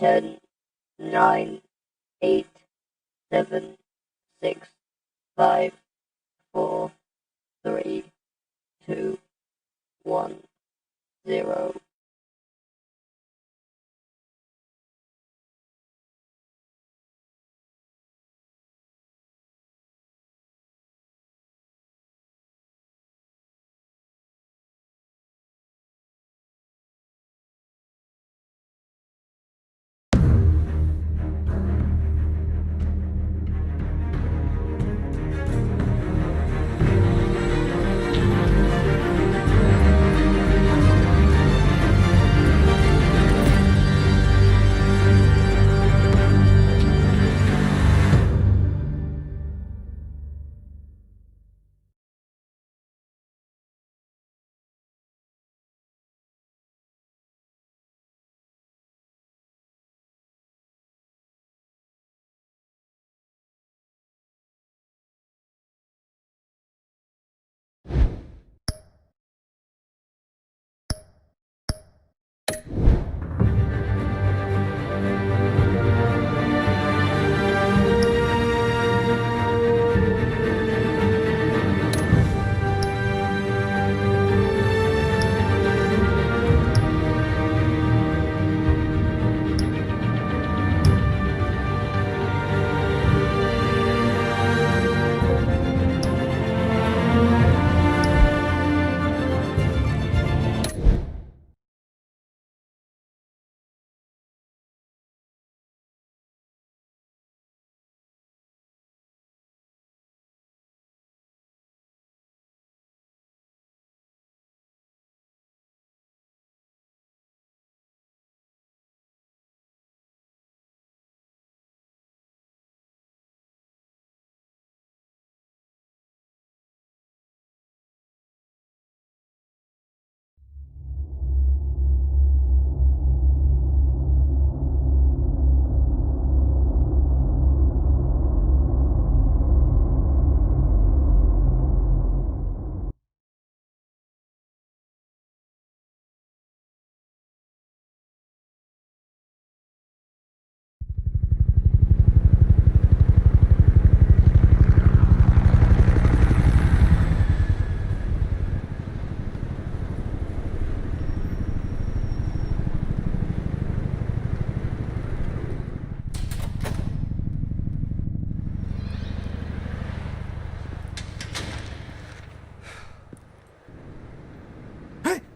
10, 9, 8, 7, 6, 5, 4, 3, 2, 1, 0.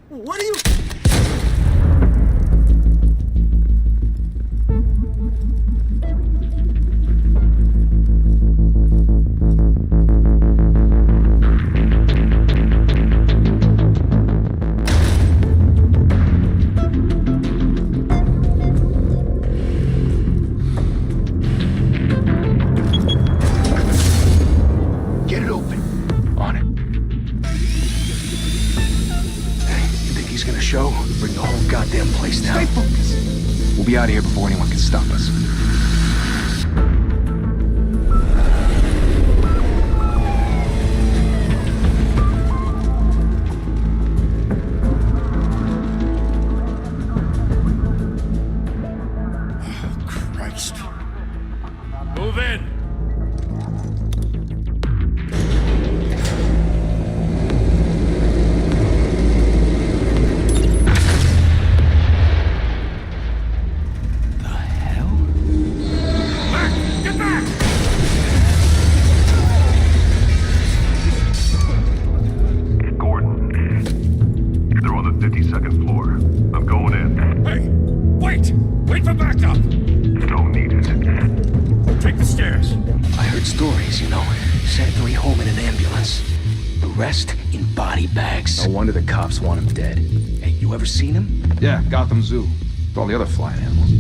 What are you... Get it open. On it. He's gonna show, bring the whole goddamn place down. Stay focused. We'll be out of here before anyone can stop us. Oh, Christ. Move in! Rest in body bags. No wonder the cops want him dead. Hey, you ever seen him? Yeah, Gotham Zoo. With all the other flying animals.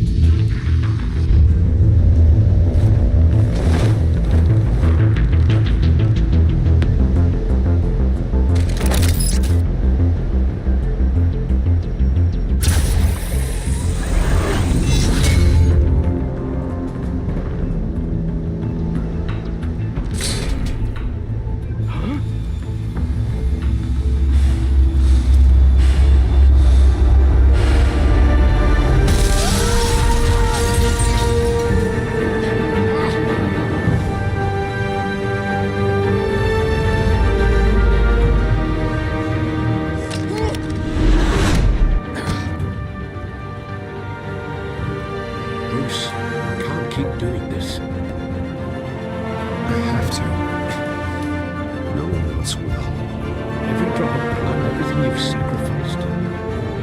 use. I can't keep doing this. I have to. No one else will. Every drop of blood, everything you've sacrificed.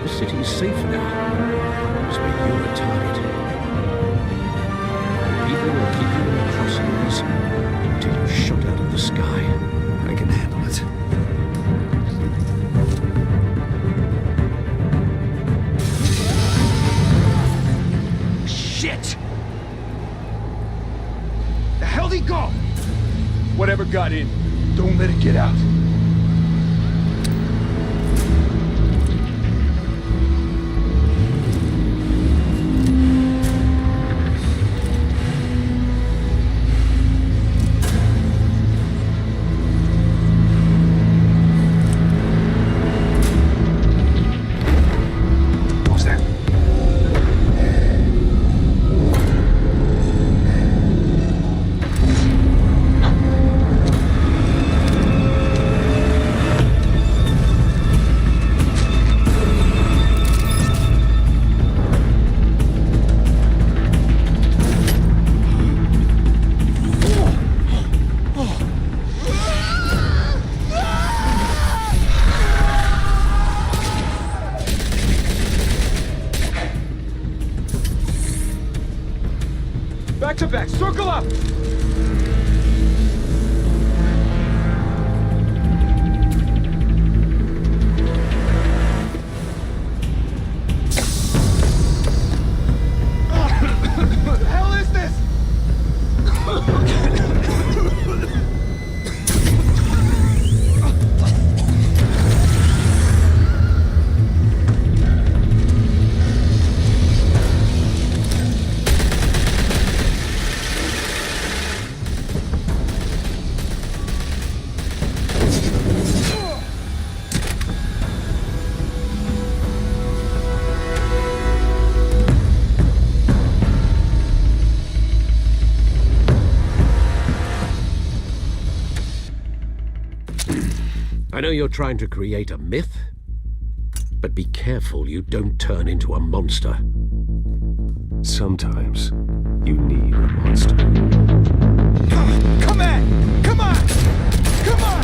The city is safe now. It's when you're a target. People will keep you in the crosshairs until you're shot out of the sky. I can handle it. Shit! The hell'd he go? Whatever got in, don't let it get out. What was that? Back to back, circle up! What the hell is this? I know you're trying to create a myth, but be careful you don't turn into a monster. Sometimes you need a monster. Come on! Come on! Come on!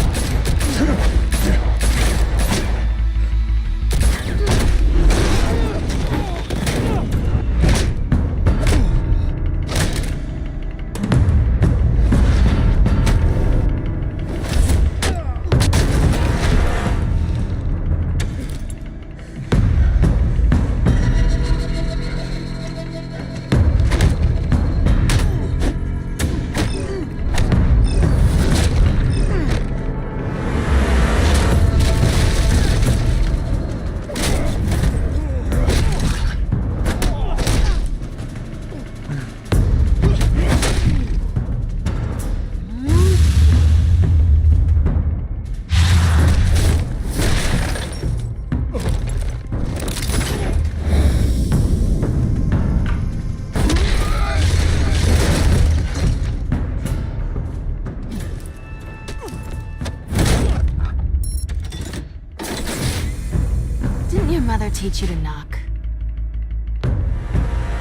Didn't your mother teach you to knock?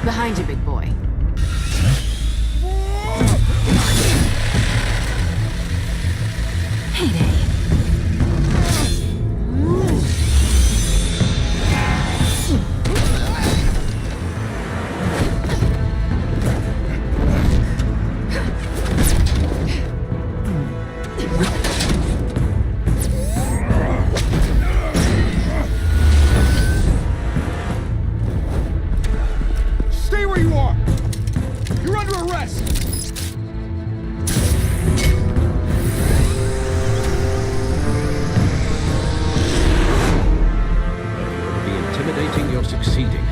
Behind you, big boy. Heyday. Stay where you are! You're under arrest! Be intimidating, you're succeeding.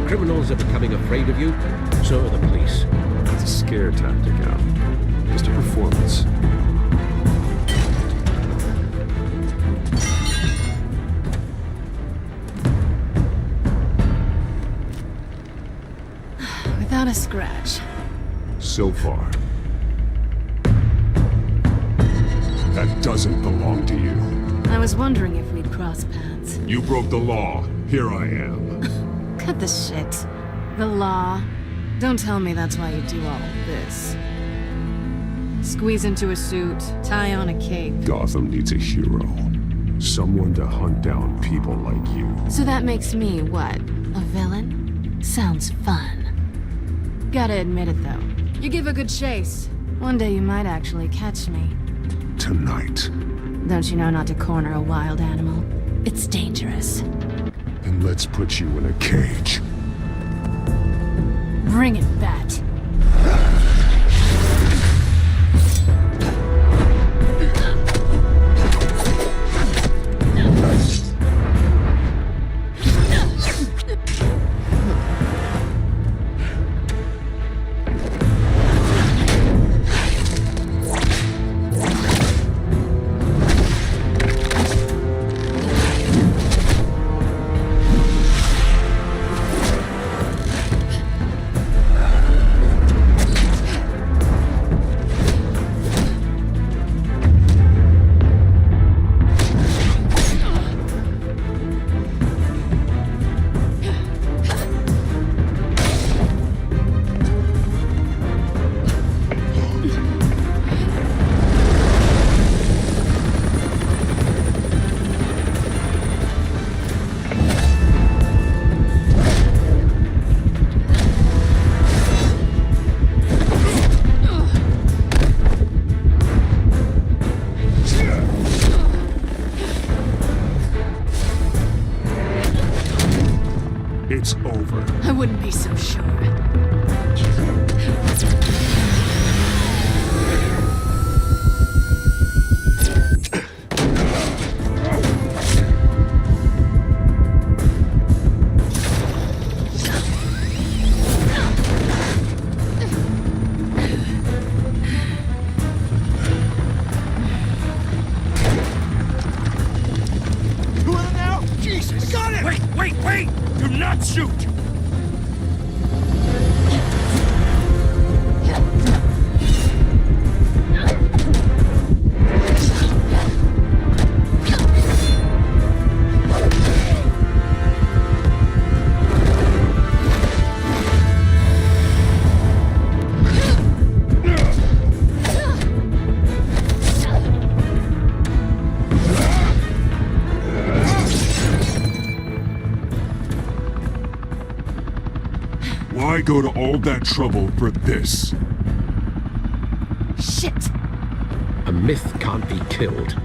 Criminals are becoming afraid of you, so are the police. It's a scare tactic, Al. Just a performance. Without a scratch. So far. That doesn't belong to you. I was wondering if we'd cross paths. You broke the law. Here I am. Cut the shit. The law. Don't tell me that's why you do all this. Squeeze into a suit, tie on a cape. Gotham needs a hero. Someone to hunt down people like you. So that makes me, what, a villain? Sounds fun. Gotta admit it, though. You give a good chase. One day you might actually catch me. Tonight. Don't you know not to corner a wild animal? It's dangerous. Then let's put you in a cage. Bring it, Bat. It's over. I wouldn't be so sure. Two of them now? Jesus! Got it! Wait! Do not shoot! Why go to all that trouble for this? Shit! A myth can't be killed.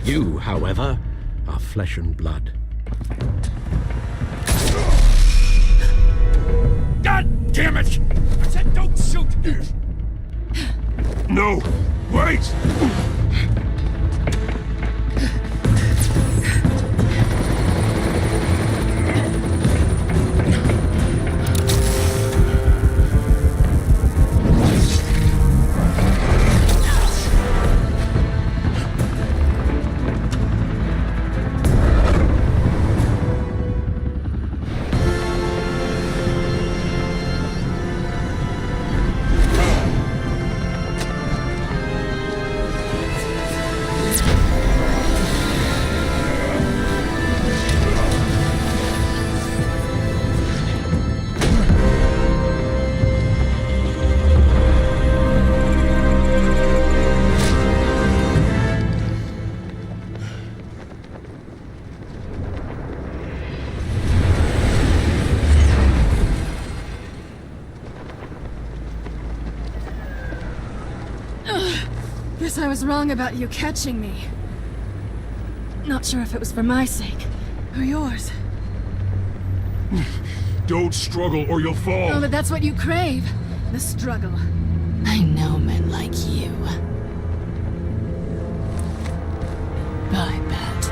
You, however, are flesh and blood. God damn it! I said don't shoot! No! Wait! Guess I was wrong about you catching me. Not sure if it was for my sake, or yours. Don't struggle or you'll fall! Oh, but that's what you crave. The struggle. I know men like you. Bye, Bat.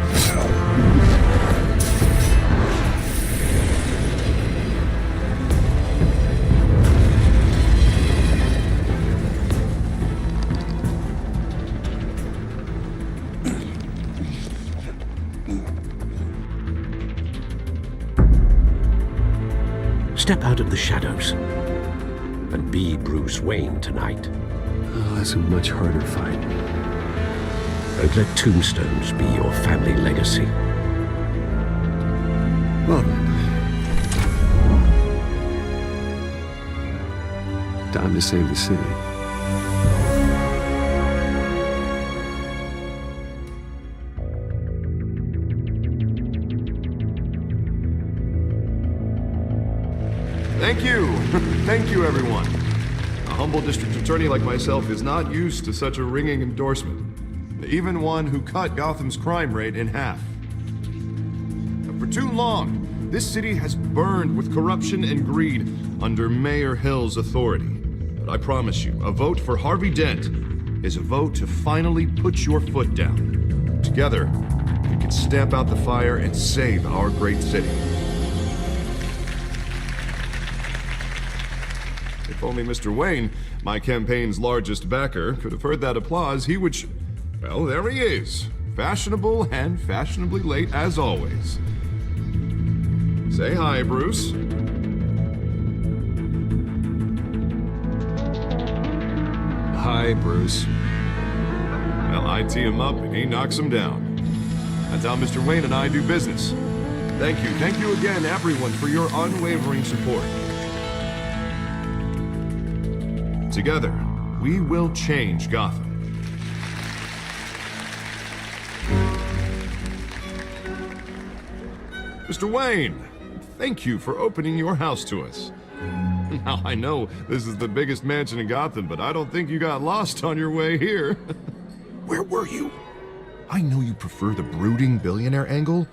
Step out of the shadows and be Bruce Wayne tonight. Oh, that's a much harder fight. Don't let tombstones be your family legacy. Well then. Time to save the city. Thank you. Thank you, everyone. A humble district attorney like myself is not used to such a ringing endorsement. Even one who cut Gotham's crime rate in half. For too long, this city has burned with corruption and greed under Mayor Hill's authority. But I promise you, a vote for Harvey Dent is a vote to finally put your foot down. Together, we can stamp out the fire and save our great city. If only Mr. Wayne, my campaign's largest backer, could have heard that applause, he would well, there he is. Fashionable and fashionably late as always. Say hi, Bruce. Hi, Bruce. Well, I tee him up and he knocks him down. That's how Mr. Wayne and I do business. Thank you again, everyone, for your unwavering support. Together, we will change Gotham. Mr. Wayne, thank you for opening your house to us. Now, I know this is the biggest mansion in Gotham, but I don't think you got lost on your way here. Where were you? I know you prefer the brooding billionaire angle,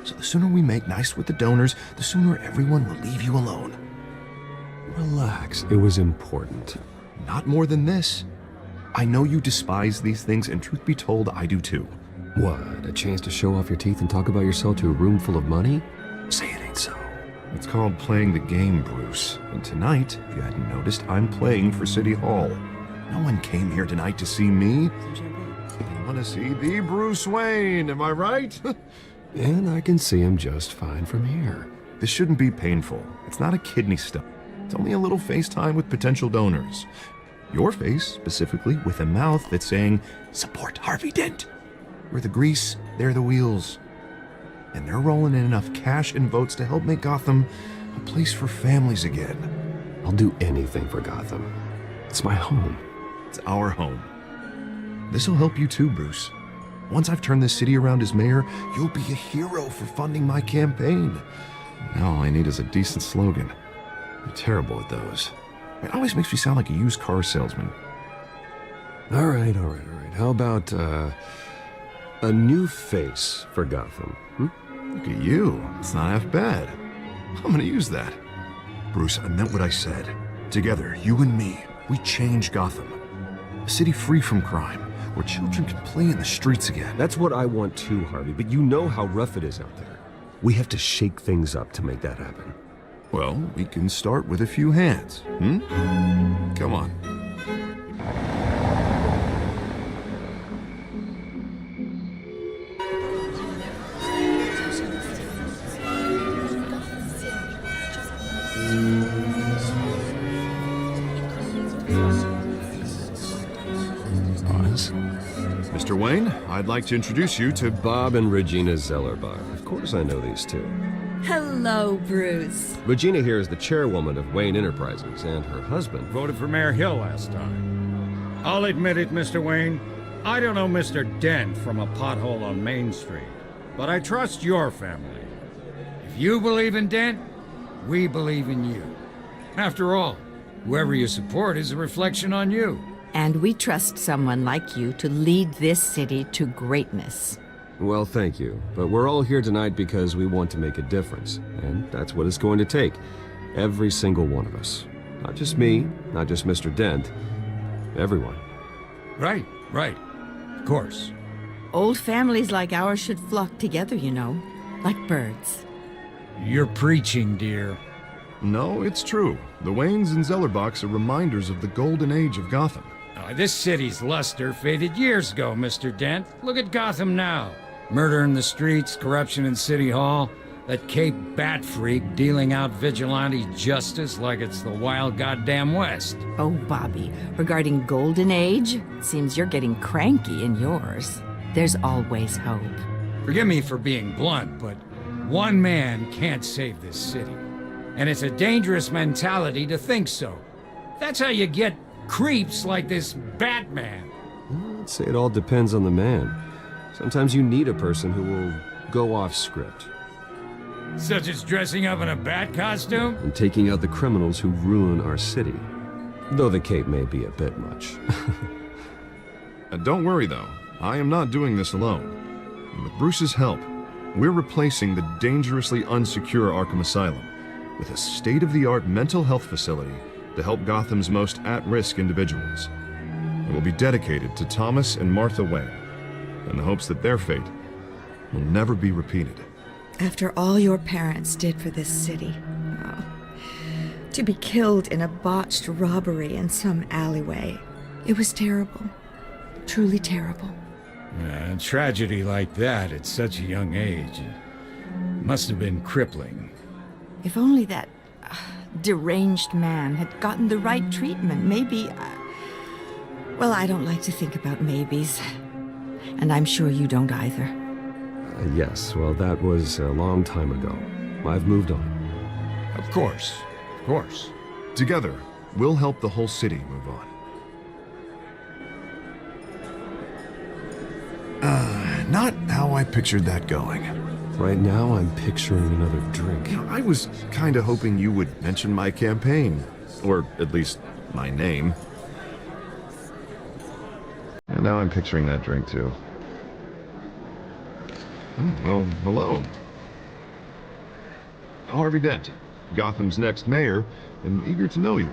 so the sooner we make nice with the donors, the sooner everyone will leave you alone. Relax, it was important. Not more than this. I know you despise these things, and truth be told, I do too. What, a chance to show off your teeth and talk about yourself to a room full of money? Say it ain't so. It's called playing the game, Bruce. And tonight, if you hadn't noticed, I'm playing for City Hall. No one came here tonight to see me. They want to see the Bruce Wayne, am I right? And I can see him just fine from here. This shouldn't be painful. It's not a kidney stone. It's only a little FaceTime with potential donors. Your face, specifically, with a mouth that's saying, support Harvey Dent. We're the grease, they're the wheels. And they're rolling in enough cash and votes to help make Gotham a place for families again. I'll do anything for Gotham. It's my home. It's our home. This'll help you too, Bruce. Once I've turned this city around as mayor, you'll be a hero for funding my campaign. Now all I need is a decent slogan. I'm terrible at those. It always makes me sound like a used car salesman. All right. How about, a new face for Gotham? Look at you. It's not half bad. I'm gonna use that. Bruce, I meant what I said. Together, you and me, we change Gotham. A city free from crime, where children can play in the streets again. That's what I want too, Harvey, but you know how rough it is out there. We have to shake things up to make that happen. Well, we can start with a few hands, Come on. Mr. Wayne, I'd like to introduce you to Bob and Regina Zellerbach. Of course I know these two. Hello, Bruce. Regina here is the chairwoman of Wayne Enterprises, and her husband Voted for Mayor Hill last time. I'll admit it, Mr. Wayne. I don't know Mr. Dent from a pothole on Main Street, but I trust your family. If you believe in Dent, we believe in you. After all, whoever you support is a reflection on you. And we trust someone like you to lead this city to greatness. Well, thank you. But we're all here tonight because we want to make a difference. And that's what it's going to take. Every single one of us. Not just me, not just Mr. Dent. Everyone. Right. Of course. Old families like ours should flock together, you know, like birds. You're preaching, dear. No, it's true. The Waynes and Zellerbachs are reminders of the golden age of Gotham. This city's luster faded years ago, Mr. Dent. Look at Gotham now. Murder in the streets, corruption in City Hall, that Cape Bat freak dealing out vigilante justice like it's the wild goddamn West. Oh, Bobby, regarding Golden Age, it seems you're getting cranky in yours. There's always hope. Forgive me for being blunt, but one man can't save this city. And it's a dangerous mentality to think so. That's how you get creeps like this Batman. I'd say it all depends on the man. Sometimes you need a person who will go off script. Such as dressing up in a bat costume? And taking out the criminals who ruin our city. Though the cape may be a bit much. Don't worry, though. I am not doing this alone. And with Bruce's help, we're replacing the dangerously unsecure Arkham Asylum with a state-of-the-art mental health facility to help Gotham's most at-risk individuals. It will be dedicated to Thomas and Martha Wayne, in the hopes that their fate will never be repeated. After all your parents did for this city, oh, to be killed in a botched robbery in some alleyway, it was terrible. Truly terrible. A tragedy like that at such a young age must have been crippling. If only that deranged man had gotten the right treatment, maybe... well, I don't like to think about maybes. And I'm sure you don't either. Yes, well, that was a long time ago. I've moved on. Of course. Of course. Together, we'll help the whole city move on. Not how I pictured that going. Right now, I'm picturing another drink. I was kinda hoping you would mention my campaign. Or at least, my name. And now I'm picturing that drink, too. Well, hello. Harvey Dent, Gotham's next mayor, and eager to know you.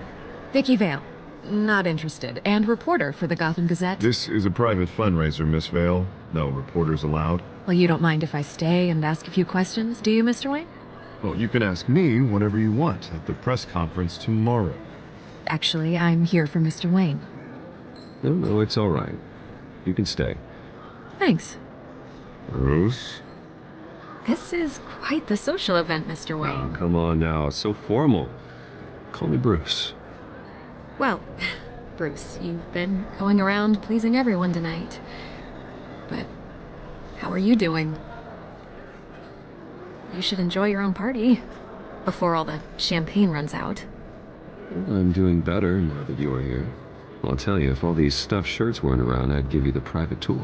Vicky Vale. Not interested. And reporter for the Gotham Gazette. This is a private fundraiser, Miss Vale. No reporters allowed. Well, you don't mind if I stay and ask a few questions, do you, Mr. Wayne? Well, you can ask me whatever you want at the press conference tomorrow. Actually, I'm here for Mr. Wayne. No, it's all right. You can stay. Thanks. Bruce? This is quite the social event, Mr. Wayne. Oh, come on now, it's so formal. Call me Bruce. Well, Bruce, you've been going around pleasing everyone tonight. But how are you doing? You should enjoy your own party before all the champagne runs out. I'm doing better now that you are here. I'll tell you, if all these stuffed shirts weren't around, I'd give you the private tour.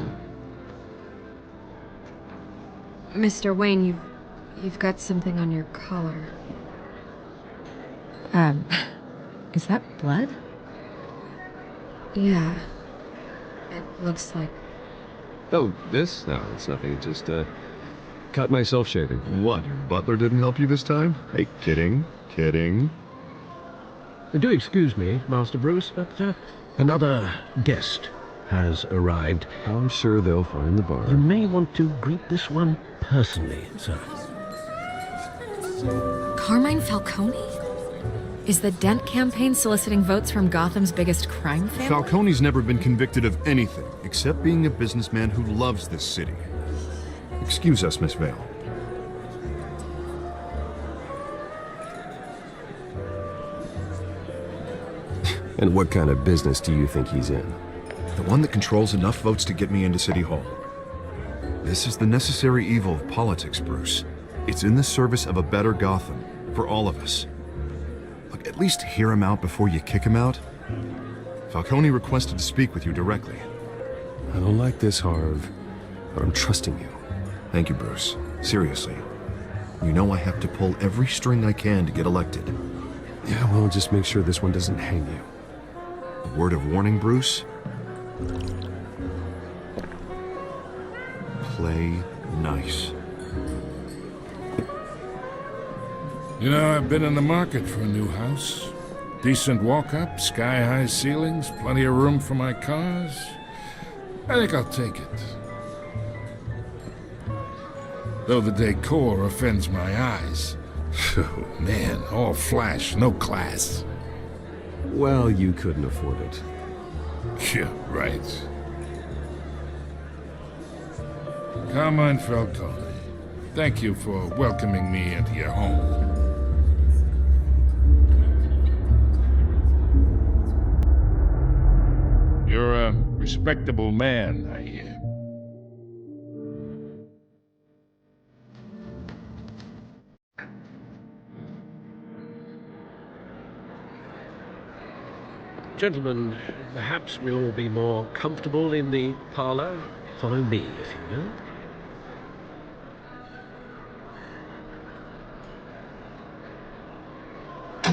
Mr. Wayne, you've got something on your collar. Is that blood? Yeah. It looks like... Oh, this? No, it's nothing. Just, cut myself shaving. What, your butler didn't help you this time? Hey, kidding. Do excuse me, Master Bruce, but another guest has arrived. I'm sure they'll find the bar. You may want to greet this one personally, sir. Carmine Falcone? Is the Dent campaign soliciting votes from Gotham's biggest crime family? Falcone's never been convicted of anything except being a businessman who loves this city. Excuse us, Miss Vale. And what kind of business do you think he's in? The one that controls enough votes to get me into City Hall. This is the necessary evil of politics, Bruce. It's in the service of a better Gotham, for all of us. Look, at least hear him out before you kick him out. Falcone requested to speak with you directly. I don't like this, Harv, but I'm trusting you. Thank you, Bruce. Seriously. You know I have to pull every string I can to get elected. Yeah, well, just make sure this one doesn't hang you. A word of warning, Bruce? Play nice. You know, I've been in the market for a new house. Decent walk-up, sky-high ceilings, plenty of room for my cars. I think I'll take it. Though the decor offends my eyes. Oh, man, all flash, no class. Well, you couldn't afford it. Yeah, right. Carmine Falcone, thank you for welcoming me into your home. You're a respectable man, I hear. Gentlemen, perhaps we'll all be more comfortable in the parlor. Follow me, if you will.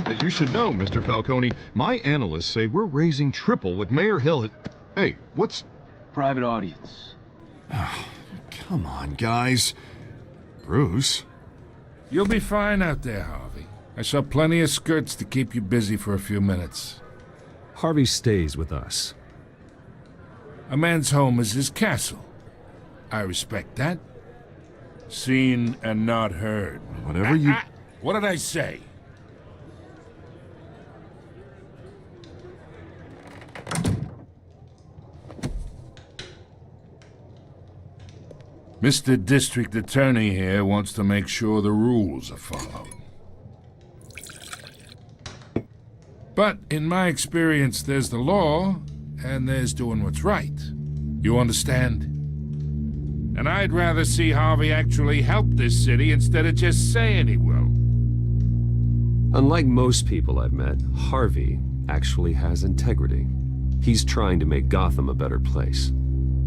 As you should know, Mr. Falcone, my analysts say we're raising triple what Mayor Hill had... Hey, what's... Private audience. Come on, guys. Bruce? You'll be fine out there, Harvey. I saw plenty of skirts to keep you busy for a few minutes. Harvey stays with us. A man's home is his castle. I respect that. Seen and not heard. Whatever you... What did I say? Mr. District Attorney here wants to make sure the rules are followed. But in my experience, there's the law, and there's doing what's right. You understand? And I'd rather see Harvey actually help this city instead of just saying he will. Unlike most people I've met, Harvey actually has integrity. He's trying to make Gotham a better place.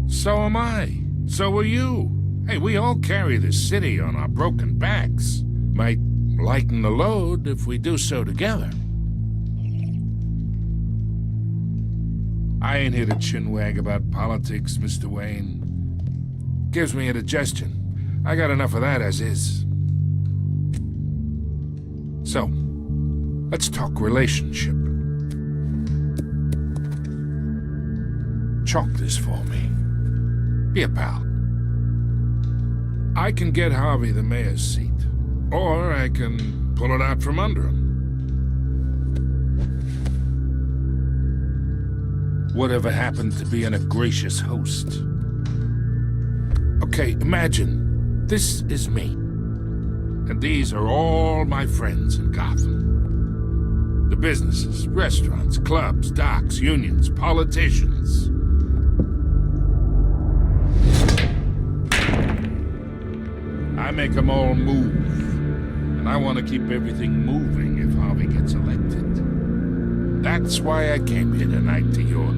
So am I. So are you. Hey, we all carry this city on our broken backs. Might lighten the load if we do so together. I ain't here to chinwag about politics, Mr. Wayne. Gives me indigestion. I got enough of that as is. So, let's talk relationship. Chalk this for me. Be a pal. I can get Harvey the mayor's seat, or I can pull it out from under him. Whatever happened to being a gracious host? Okay, imagine, this is me. And these are all my friends in Gotham. The businesses, restaurants, clubs, docks, unions, politicians. I make them all move. And I want to keep everything moving if Harvey gets elected. That's why I came here tonight to your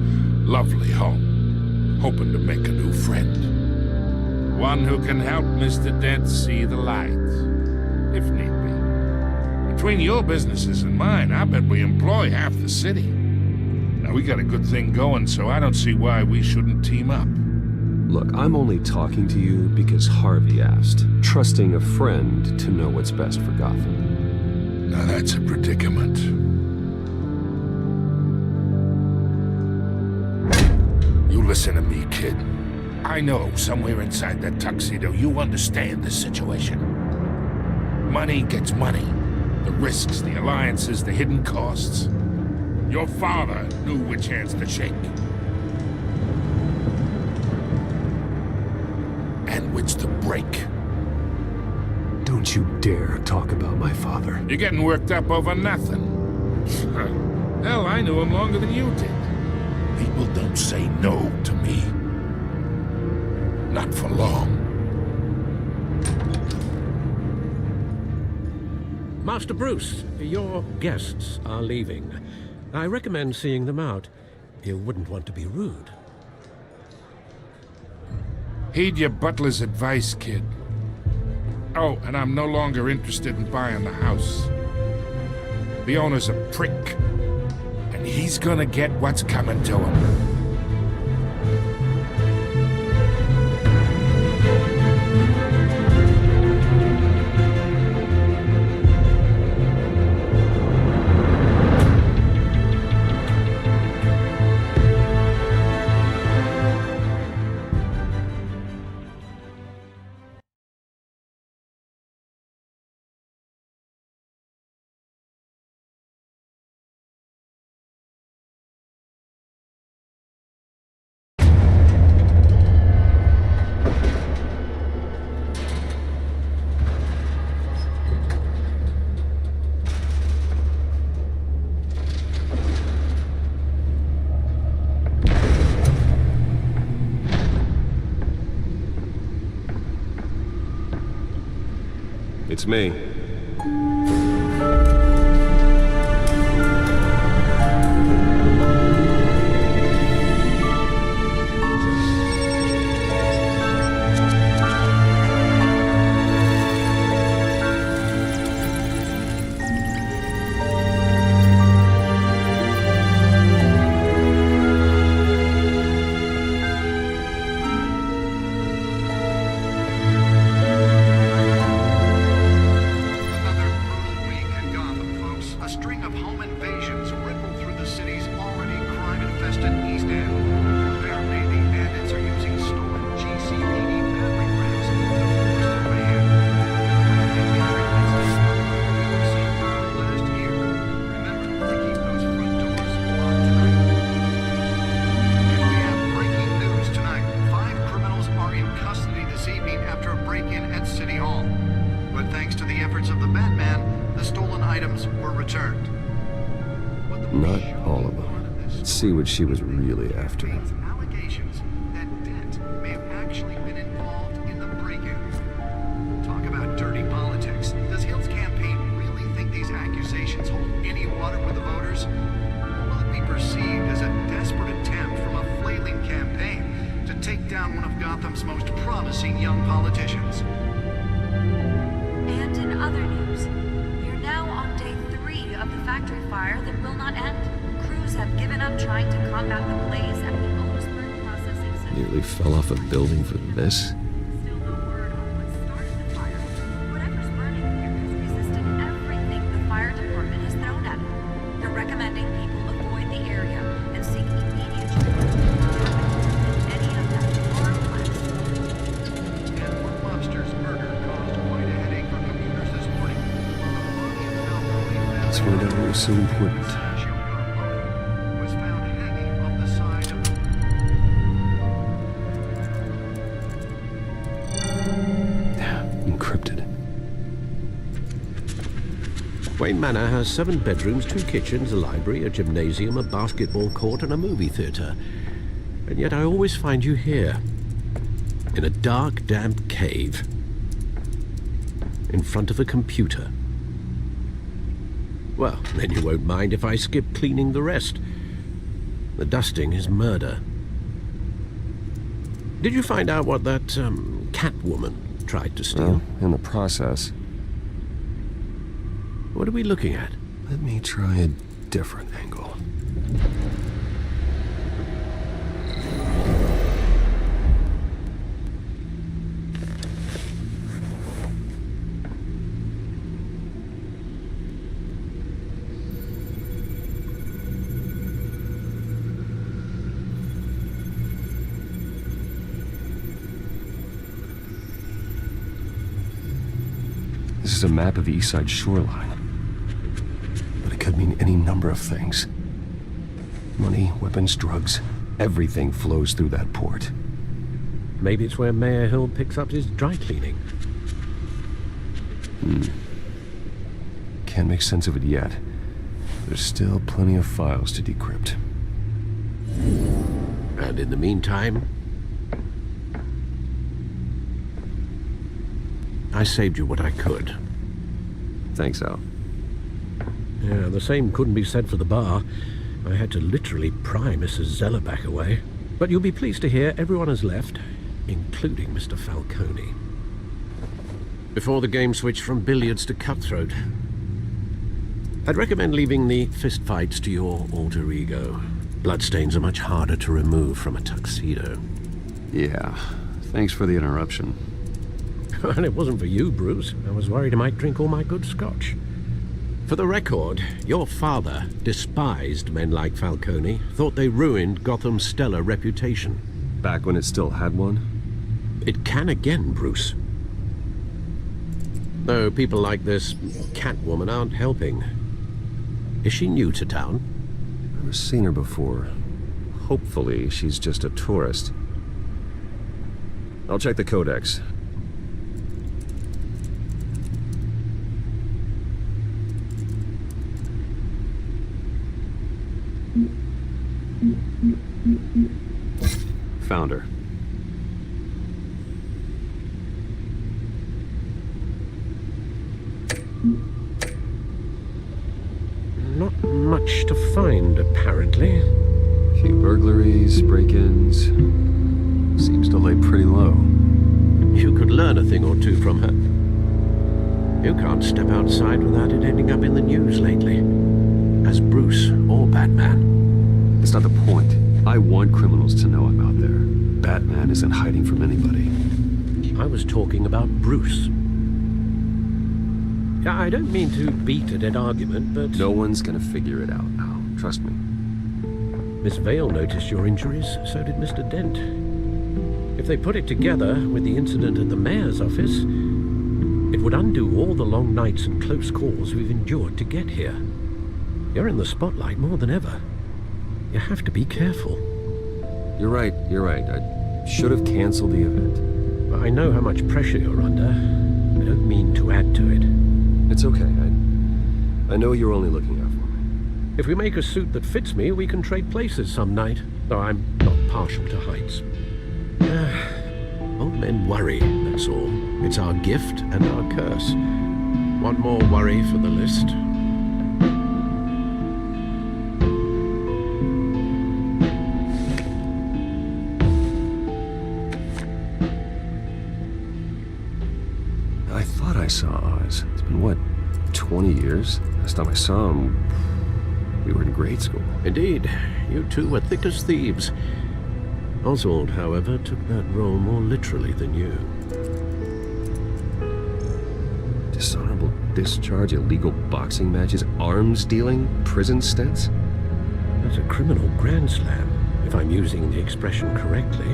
lovely home, hoping to make a new friend. One who can help Mr. Dent see the light, if need be. Between your businesses and mine, I bet we employ half the city. Now, we got a good thing going, so I don't see why we shouldn't team up. Look, I'm only talking to you because Harvey asked, trusting a friend to know what's best for Gotham. Now that's a predicament. You listen to me, kid. I know somewhere inside that tuxedo you understand the situation. Money gets money. The risks, the alliances, the hidden costs. Your father knew which hands to shake. And which to break. Don't you dare talk about my father. You're getting worked up over nothing. Hell, I knew him longer than you did. People don't say no to me. Not for long. Master Bruce, your guests are leaving. I recommend seeing them out. You wouldn't want to be rude. Heed your butler's advice, kid. Oh, and I'm no longer interested in buying the house. The owner's a prick. And he's gonna get what's coming to him. It's me. home invasions ripple through the city's already crime-infested East End. Apparently, the bandits are using stolen GCPD battery rams to force their way in. Last year, remember to keep those front doors locked tonight. And we have breaking news tonight. 5 criminals are in custody this evening after a break-in at City Hall. But thanks to the efforts of the Batman, the stolen items were returned. Not all of them. Let's see what she was really after. Allegations that Dent may have actually been involved in the break-in. Talk about dirty politics. Does Hill's campaign really think these accusations hold any water with the voters? Will it be perceived as a desperate attempt from a flailing campaign to take down one of Gotham's most promising young politicians? And in other news, we're now on day 3 of the factory fire that will not end. Crews have given up trying to combat the blaze at the Owensburg processing center. Nearly fell off a building for this. Still no word on what started the fire. Whatever's burning here has resisted everything the fire department has thrown at it. They're recommending people avoid the area and seek immediate treatment. Any of that are blessed. And Wood Lobster's murder caused quite a headache for commuters this morning. Let's find out what was so important. Was found hanging off the side of Encrypted. Wayne Manor has 7 bedrooms, 2 kitchens, a library, a gymnasium, a basketball court, and a movie theater. And yet I always find you here, in a dark, damp cave, in front of a computer. Well, then you won't mind if I skip cleaning the rest. The dusting is murder. Did you find out what that, Catwoman tried to steal? Well, in the process. What are we looking at? Let me try a different angle. This is a map of the East Side shoreline. But it could mean any number of things. Money, weapons, drugs, everything flows through that port. Maybe it's where Mayor Hill picks up his dry cleaning. Can't make sense of it yet. There's still plenty of files to decrypt. And in the meantime, I saved you what I could. Thanks, Al. Yeah, the same couldn't be said for the bar. I had to literally pry Mrs. Zellerback away. But you'll be pleased to hear everyone has left, including Mr. Falcone. Before the game switched from billiards to cutthroat. I'd recommend leaving the fistfights to your alter ego. Bloodstains are much harder to remove from a tuxedo. Yeah, thanks for the interruption. And it wasn't for you, Bruce. I was worried I might drink all my good scotch. For the record, your father despised men like Falcone, thought they ruined Gotham's stellar reputation. Back when it still had one? It can again, Bruce. Though people like this Catwoman aren't helping. Is she new to town? Never seen her before. Hopefully, she's just a tourist. I'll check the codex. Found her. Not much to find, apparently. Few burglaries, break-ins. Seems to lay pretty low. You could learn a thing or two from her. You can't step outside without it ending up in the news lately. As Bruce or Batman. That's not the point. I want criminals to know I'm out there. Batman isn't hiding from anybody. I was talking about Bruce. I don't mean to beat a dead argument, but... No one's gonna figure it out, Al. Trust me. Miss Vale noticed your injuries, so did Mr. Dent. If they put it together with the incident at the mayor's office, it would undo all the long nights and close calls we've endured to get here. You're in the spotlight more than ever. You have to be careful. You're right. I should have canceled the event. I know how much pressure you're under. I don't mean to add to it. It's okay. I know you're only looking out for me. If we make a suit that fits me, we can trade places some night, though I'm not partial to heights. Old men worry, that's all. It's our gift and our curse. One more worry for the list. I thought I saw Oz. It's been, what, 20 years? Last time I saw him, we were in grade school. Indeed. You two were thick as thieves. Oswald, however, took that role more literally than you. Dishonorable discharge, illegal boxing matches, arms dealing, prison stints? That's a criminal grand slam, if I'm using the expression correctly.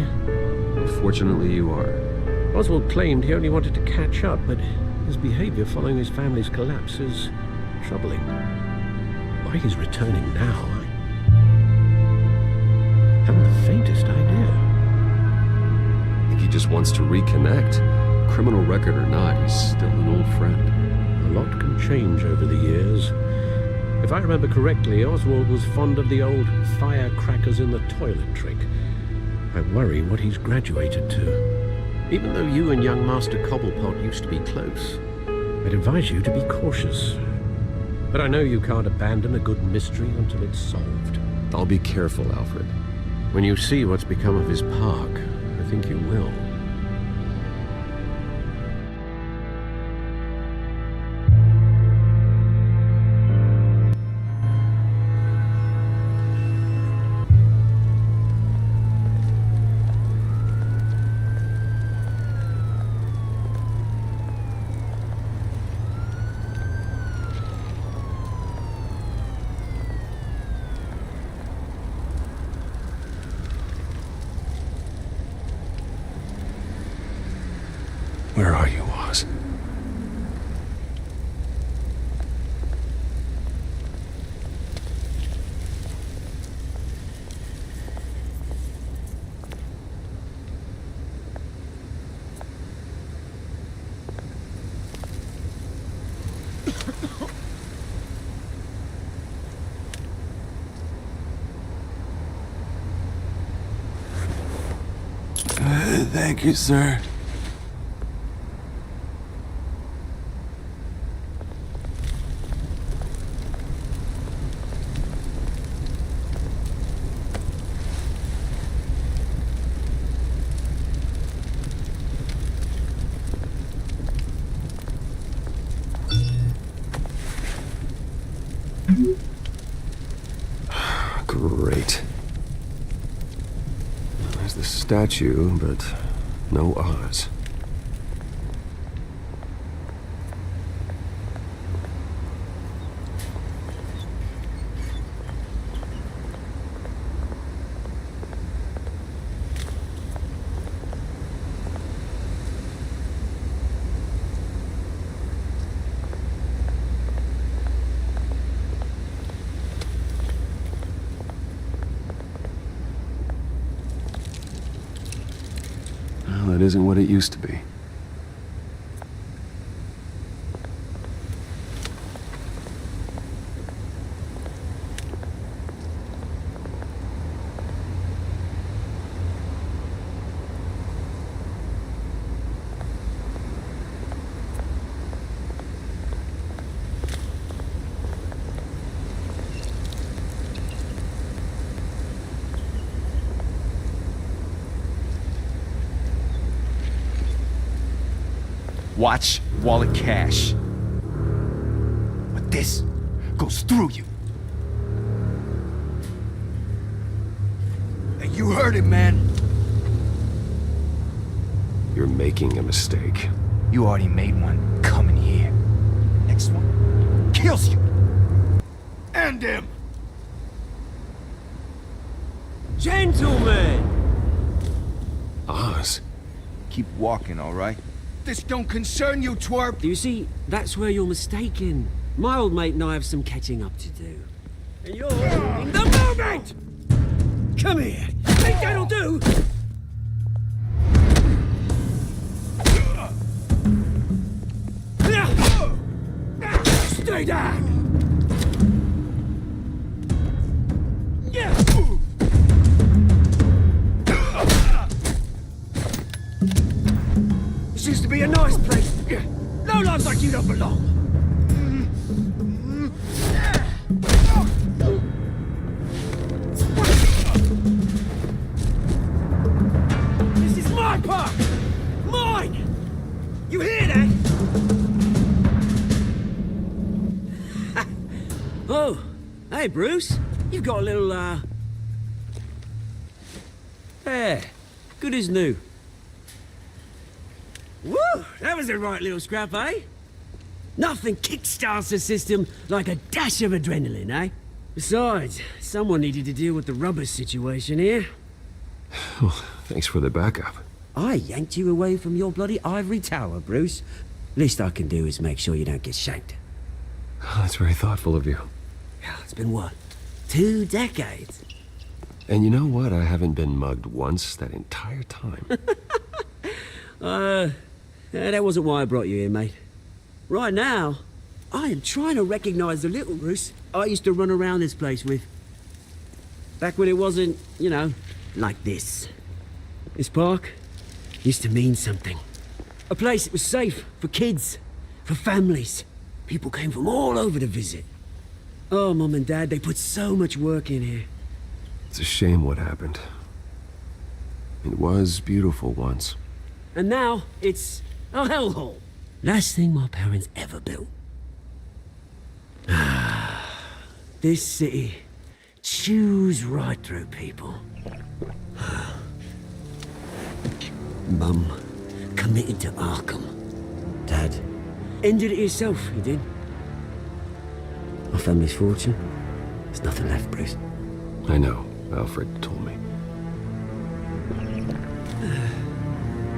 Unfortunately, you are. Oswald claimed he only wanted to catch up, but his behavior following his family's collapse is troubling. Why he's returning now, I haven't the faintest idea. I think he just wants to reconnect. Criminal record or not, he's still an old friend. A lot can change over the years. If I remember correctly, Oswald was fond of the old firecrackers in the toilet trick. I worry what he's graduated to. Even though you and young Master Cobblepot used to be close, I'd advise you to be cautious. But I know you can't abandon a good mystery until it's solved. I'll be careful, Alfred. When you see what's become of his park, I think you will. Where are you, Oz? Thank you, sir. Great. There's the statue, but no Oz. Well, it isn't what it used to be. Watch wallet cash. But this goes through you. And you heard it, man. You're making a mistake. You already made one coming here. Next kills you. End him! Gentlemen! Oz. Keep walking, all right? This don't concern you, twerp! You see, that's where you're mistaken. My old mate and I have some catching up to do. And you're in the moment! Come here! Think that'll do? Stay down! This used to be a nice place. No lives like you don't belong. This is my park! Mine! You hear that? Oh, hey, Bruce. You've got a little, hair. Good as new. Woo! That was a right little scrap, eh? Nothing kickstarts the system like a dash of adrenaline, eh? Besides, someone needed to deal with the rubber situation here. Oh, thanks for the backup. I yanked you away from your bloody ivory tower, Bruce. Least I can do is make sure you don't get shanked. Oh, that's very thoughtful of you. Yeah, it's been what? 2 decades? And you know what? I haven't been mugged once that entire time. That wasn't why I brought you here, mate. Right now, I am trying to recognize the little Bruce I used to run around this place with. Back when it wasn't, you know, like this. This park used to mean something. A place that was safe for kids, for families. People came from all over to visit. Oh, Mum and Dad, they put so much work in here. It's a shame what happened. It was beautiful once. And now, it's a hellhole. Last thing my parents ever built. This city chews right through people. Mum committed to Arkham. Dad ended it himself, he did. My family's fortune. There's nothing left, Bruce. I know. Alfred told me.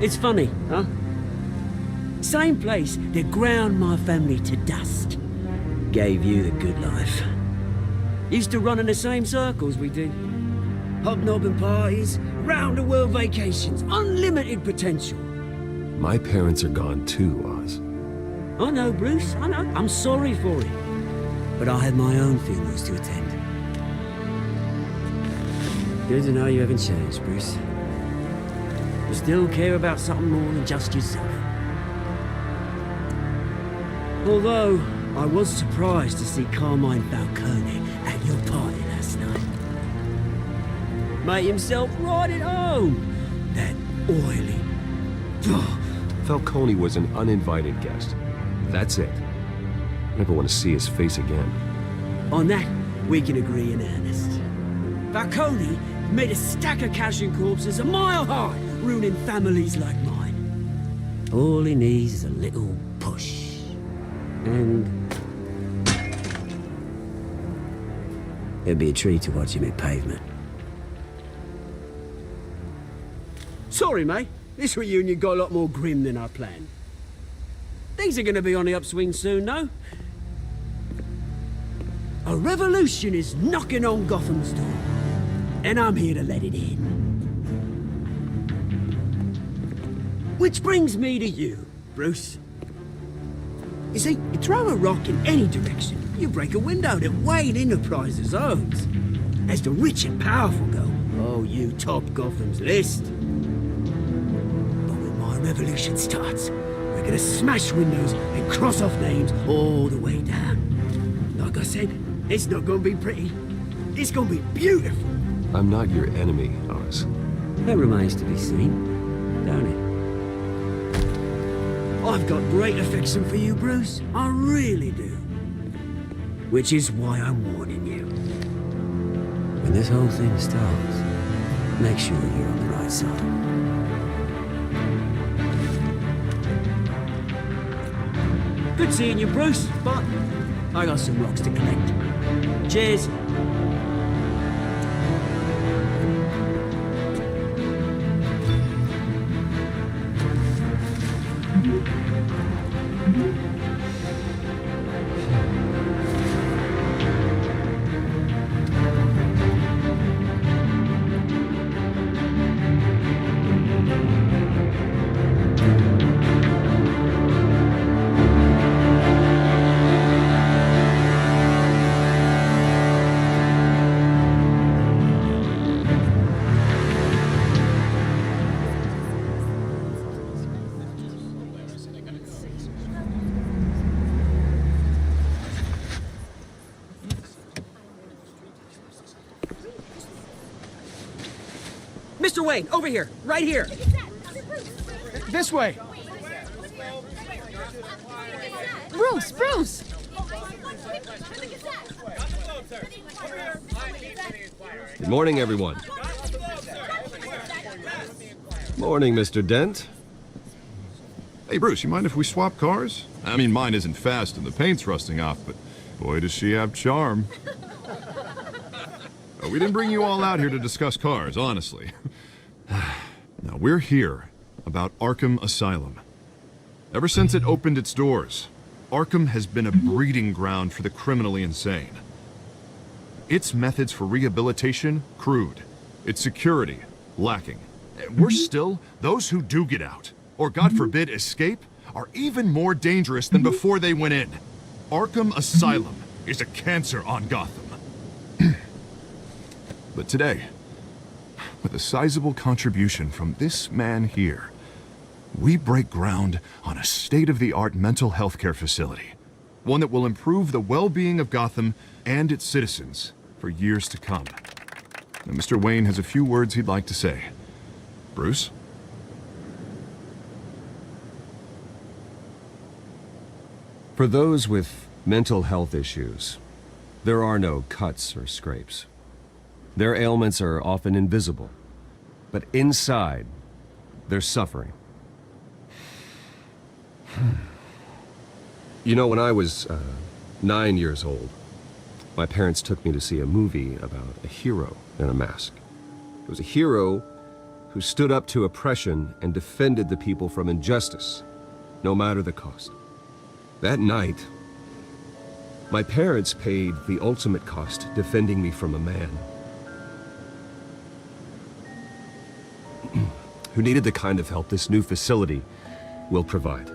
It's funny, huh? Same place that ground my family to dust. Gave you the good life. Used to run in the same circles we did. Hobnobbing parties, round-the-world vacations, unlimited potential. My parents are gone too, Oz. I know, Bruce, I know. I'm sorry for it. But I have my own funerals to attend. Good to know you haven't changed, Bruce. You still care about something more than just yourself. Although, I was surprised to see Carmine Falcone at your party last night. Made himself right at home. That oily... Falcone was an uninvited guest. That's it. Never want to see his face again. On that, we can agree in earnest. Falcone made a stack of cash and corpses a mile high, ruining families like mine. All he needs is a little push. And... it'd be a treat to watch him hit pavement. Sorry, mate. This reunion got a lot more grim than I planned. Things are gonna be on the upswing soon, no? A revolution is knocking on Gotham's door. And I'm here to let it in. Which brings me to you, Bruce. You see, you throw a rock in any direction, you break a window that Wayne Enterprises owns. As the rich and powerful go, oh, you top Gotham's list. But when my revolution starts, we're gonna smash windows and cross off names all the way down. Like I said, it's not gonna be pretty. It's gonna be beautiful. I'm not your enemy, Oz. That remains to be seen, don't it? I've got great affection for you, Bruce. I really do. Which is why I'm warning you. When this whole thing starts, make sure you're on the right side. Good seeing you, Bruce, but I got some rocks to collect. Cheers. Mr. Wayne, over here, right here. This way. Bruce, Bruce! Good morning, everyone. Morning, Mr. Dent. Hey, Bruce, you mind if we swap cars? I mean, mine isn't fast and the paint's rusting off, but boy, does she have charm. We didn't bring you all out here to discuss cars, honestly. Now, we're here about Arkham Asylum. Ever since it opened its doors, Arkham has been a breeding ground for the criminally insane. Its methods for rehabilitation, crude. Its security, lacking. Worse still, those who do get out, or God forbid escape, are even more dangerous than before they went in. Arkham Asylum is a cancer on Gotham. But today, with a sizable contribution from this man here, we break ground on a state-of-the-art mental health care facility. One that will improve the well-being of Gotham and its citizens for years to come. Now, Mr. Wayne has a few words he'd like to say. Bruce? For those with mental health issues, there are no cuts or scrapes. Their ailments are often invisible, but inside, they're suffering. You know, when I was 9 years old, my parents took me to see a movie about a hero in a mask. It was a hero who stood up to oppression and defended the people from injustice, no matter the cost. That night, my parents paid the ultimate cost defending me from a man who needed the kind of help this new facility will provide.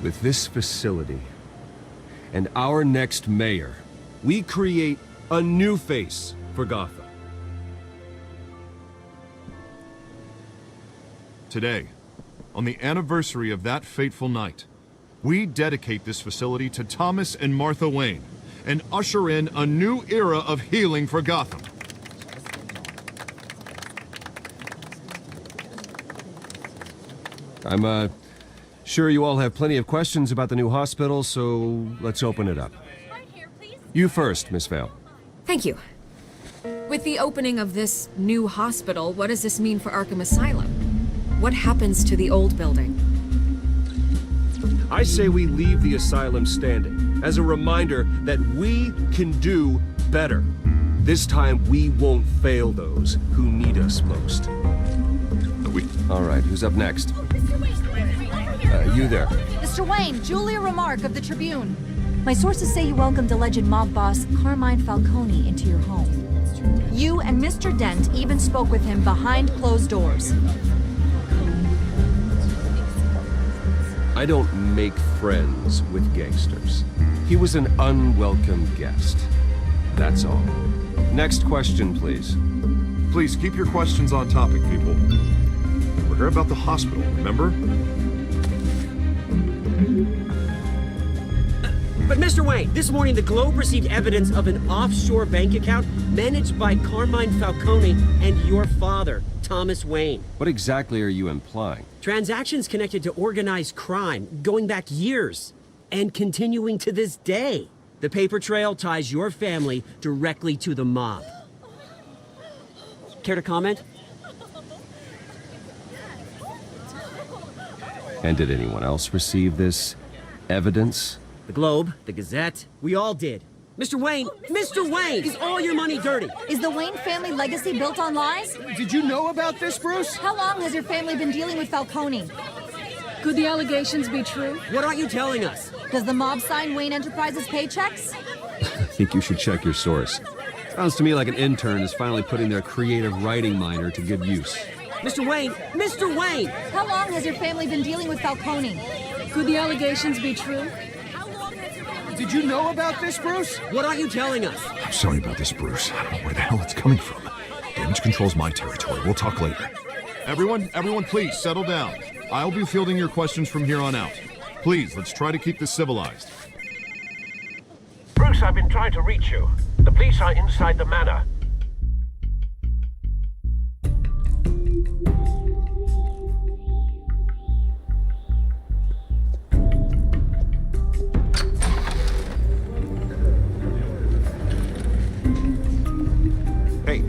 With this facility and our next mayor, we create a new face for Gotham. Today, on the anniversary of that fateful night, we dedicate this facility to Thomas and Martha Wayne and usher in a new era of healing for Gotham. I'm sure you all have plenty of questions about the new hospital, so let's open it up. You first, Miss Vale. Thank you. With the opening of this new hospital, what does this mean for Arkham Asylum? What happens to the old building? I say we leave the asylum standing as a reminder that we can do better. This time we won't fail those who need us most. All right, who's up next? You there. Mr. Wayne, Julia Remark of the Tribune. My sources say you welcomed alleged mob boss Carmine Falcone into your home. You and Mr. Dent even spoke with him behind closed doors. I don't make friends with gangsters. He was an unwelcome guest. That's all. Next question, please. Please keep your questions on topic, people. We're here about the hospital, remember? But Mr. Wayne, this morning the Globe received evidence of an offshore bank account managed by Carmine Falcone and your father, Thomas Wayne. What exactly are you implying? Transactions connected to organized crime, going back years, and continuing to this day. The paper trail ties your family directly to the mob. Care to comment? And did anyone else receive this evidence? The Globe, the Gazette, we all did. Mr. Wayne! Mr. Wayne! Is all your money dirty? Is the Wayne family legacy built on lies? Did you know about this, Bruce? How long has your family been dealing with Falcone? Could the allegations be true? What aren't you telling us? Does the mob sign Wayne Enterprises paychecks? I think you should check your source. Sounds to me like an intern is finally putting their creative writing minor to good use. Mr. Wayne! Mr. Wayne! How long has your family been dealing with Falcone? Could the allegations be true? Did you know about this, Bruce? What aren't you telling us? I'm sorry about this, Bruce. I don't know where the hell it's coming from. Damage control's my territory. We'll talk later. Everyone, please, settle down. I'll be fielding your questions from here on out. Please, let's try to keep this civilized. Bruce, I've been trying to reach you. The police are inside the manor.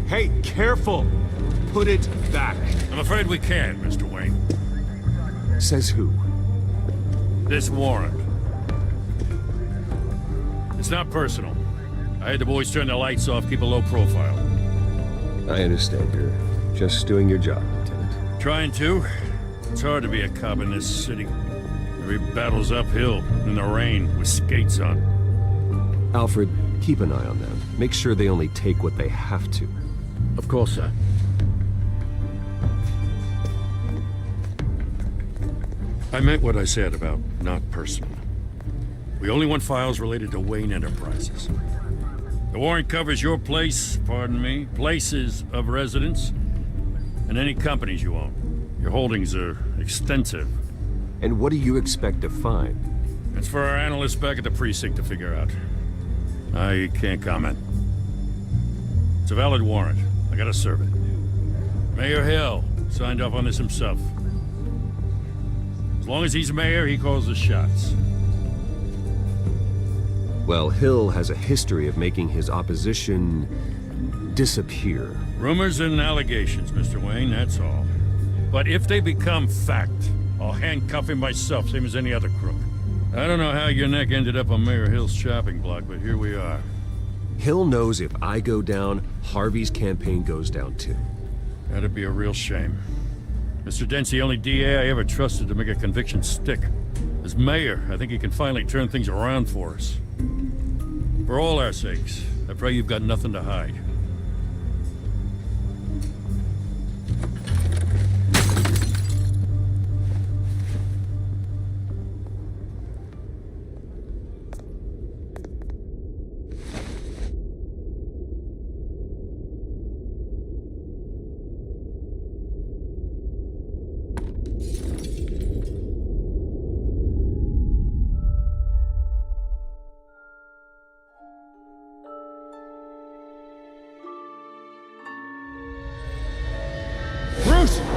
Hey, careful! Put it back. I'm afraid we can't, Mr. Wayne. Says who? This warrant. It's not personal. I had the boys turn the lights off, keep a low profile. I understand. You're just doing your job, Lieutenant. Trying to. It's hard to be a cop in this city. Every battle's uphill, in the rain, with skates on. Alfred, keep an eye on them. Make sure they only take what they have to. Of course, sir. I meant what I said about not personal. We only want files related to Wayne Enterprises. The warrant covers your place, pardon me, places of residence, and any companies you own. Your holdings are extensive. And what do you expect to find? It's for our analysts back at the precinct to figure out. I can't comment. It's a valid warrant. I gotta serve it. Mayor Hill signed off on this himself. As long as he's mayor, he calls the shots. Well, Hill has a history of making his opposition disappear. Rumors and allegations, Mr. Wayne, that's all. But if they become fact, I'll handcuff him myself, same as any other crook. I don't know how your neck ended up on Mayor Hill's chopping block, but here we are. Hill knows if I go down, Harvey's campaign goes down too. That'd be a real shame. Mr. Dent's the only DA I ever trusted to make a conviction stick. As mayor, I think he can finally turn things around for us. For all our sakes, I pray you've got nothing to hide.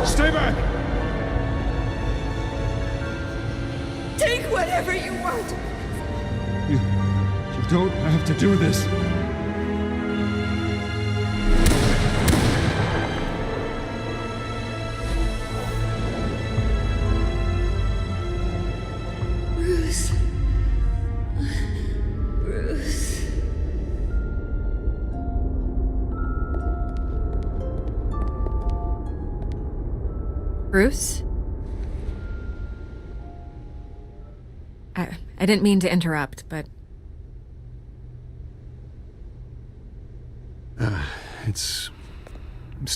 Stay back! Take whatever you want! You don't have to do this. Bruce. Bruce. Bruce? I didn't mean to interrupt, but... It's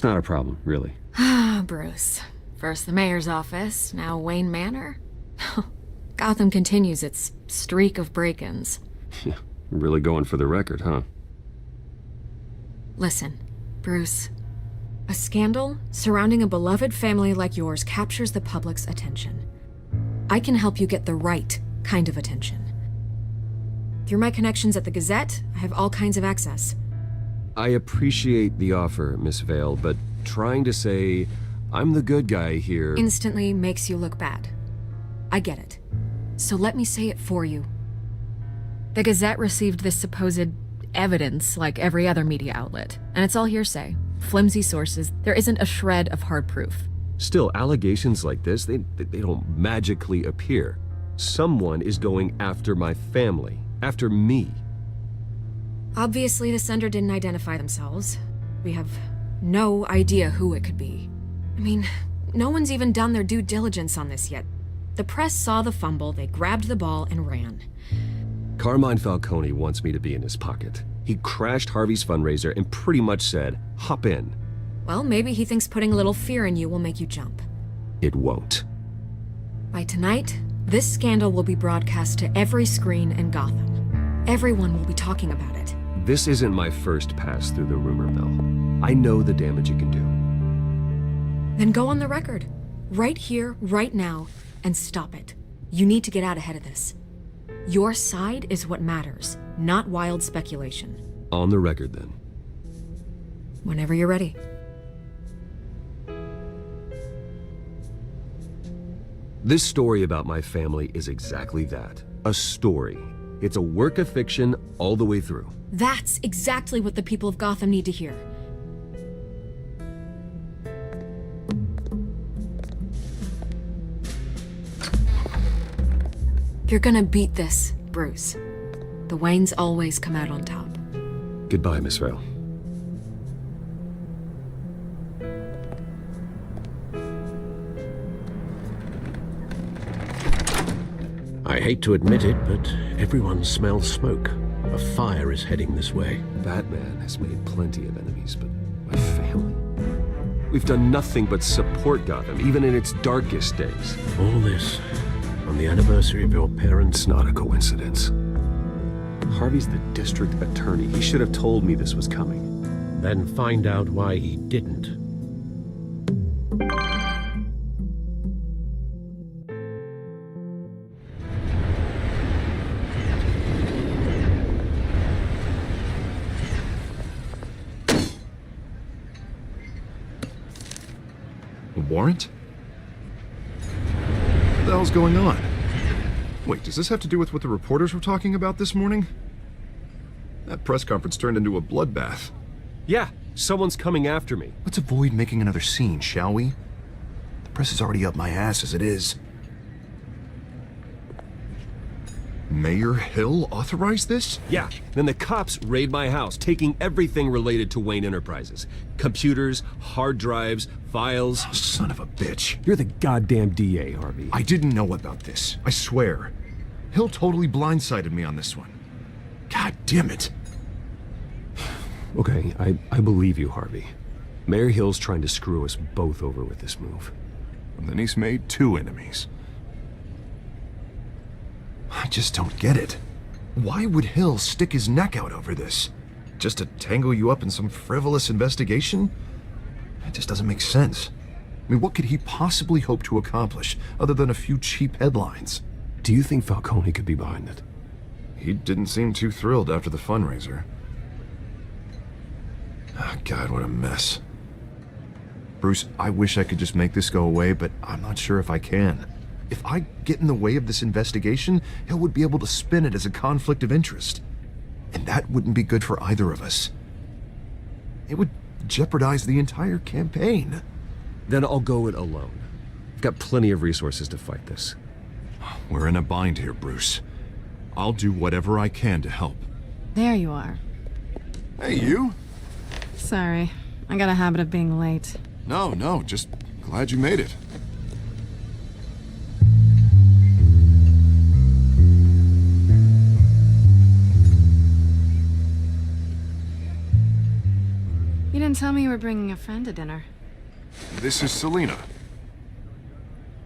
not a problem, really. Ah, Bruce. First the mayor's office, now Wayne Manor. Gotham continues its streak of break-ins. Yeah, really going for the record, huh? Listen, Bruce. A scandal surrounding a beloved family like yours captures the public's attention. I can help you get the right kind of attention. Through my connections at the Gazette, I have all kinds of access. I appreciate the offer, Miss Vale, but trying to say I'm the good guy here... Instantly makes you look bad. I get it. So let me say it for you. The Gazette received this supposed evidence like every other media outlet, and it's all hearsay. Flimsy sources, there isn't a shred of hard proof. Still, allegations like this, they don't magically appear. Someone is going after my family, after me. Obviously, the sender didn't identify themselves. We have no idea who it could be. I mean, no one's even done their due diligence on this yet. The press saw the fumble, they grabbed the ball and ran. Carmine Falcone wants me to be in his pocket. He crashed Harvey's fundraiser and pretty much said, hop in. Well, maybe he thinks putting a little fear in you will make you jump. It won't. By tonight, this scandal will be broadcast to every screen in Gotham. Everyone will be talking about it. This isn't my first pass through the rumor mill. I know the damage it can do. Then go on the record. Right here, right now, and stop it. You need to get out ahead of this. Your side is what matters, not wild speculation. On the record, then. Whenever you're ready. This story about my family is exactly that. A story. It's a work of fiction all the way through. That's exactly what the people of Gotham need to hear. You're gonna beat this, Bruce. The Waynes always come out on top. Goodbye, Miss Vale. I hate to admit it, but everyone smells smoke. A fire is heading this way. Batman has made plenty of enemies, but my family? We've done nothing but support Gotham, even in its darkest days. All this on the anniversary of your parents'... It's not a coincidence. Harvey's the district attorney. He should have told me this was coming. Then find out why he didn't. Warrant? What the hell's going on? Wait, does this have to do with what the reporters were talking about this morning? That press conference turned into a bloodbath. Yeah, someone's coming after me. Let's avoid making another scene, shall we? The press is already up my ass as it is. Mayor Hill authorized this? Yeah, then the cops raid my house, taking everything related to Wayne Enterprises. Computers, hard drives, files. Oh, son of a bitch. You're the goddamn DA, Harvey. I didn't know about this, I swear. Hill totally blindsided me on this one. God damn it. Okay, I believe you, Harvey. Mayor Hill's trying to screw us both over with this move. And then he's made two enemies. I just don't get it. Why would Hill stick his neck out over this? Just to tangle you up in some frivolous investigation? It just doesn't make sense. I mean, what could he possibly hope to accomplish other than a few cheap headlines? Do you think Falcone could be behind it? He didn't seem too thrilled after the fundraiser. Oh, God, what a mess. Bruce, I wish I could just make this go away, but I'm not sure if I can. If I get in the way of this investigation, Hill would be able to spin it as a conflict of interest. And that wouldn't be good for either of us. It would jeopardize the entire campaign. Then I'll go it alone. I've got plenty of resources to fight this. We're in a bind here, Bruce. I'll do whatever I can to help. There you are. Hey, you? Sorry, I got a habit of being late. No, just glad you made it. You didn't tell me you were bringing a friend to dinner. This is Selina.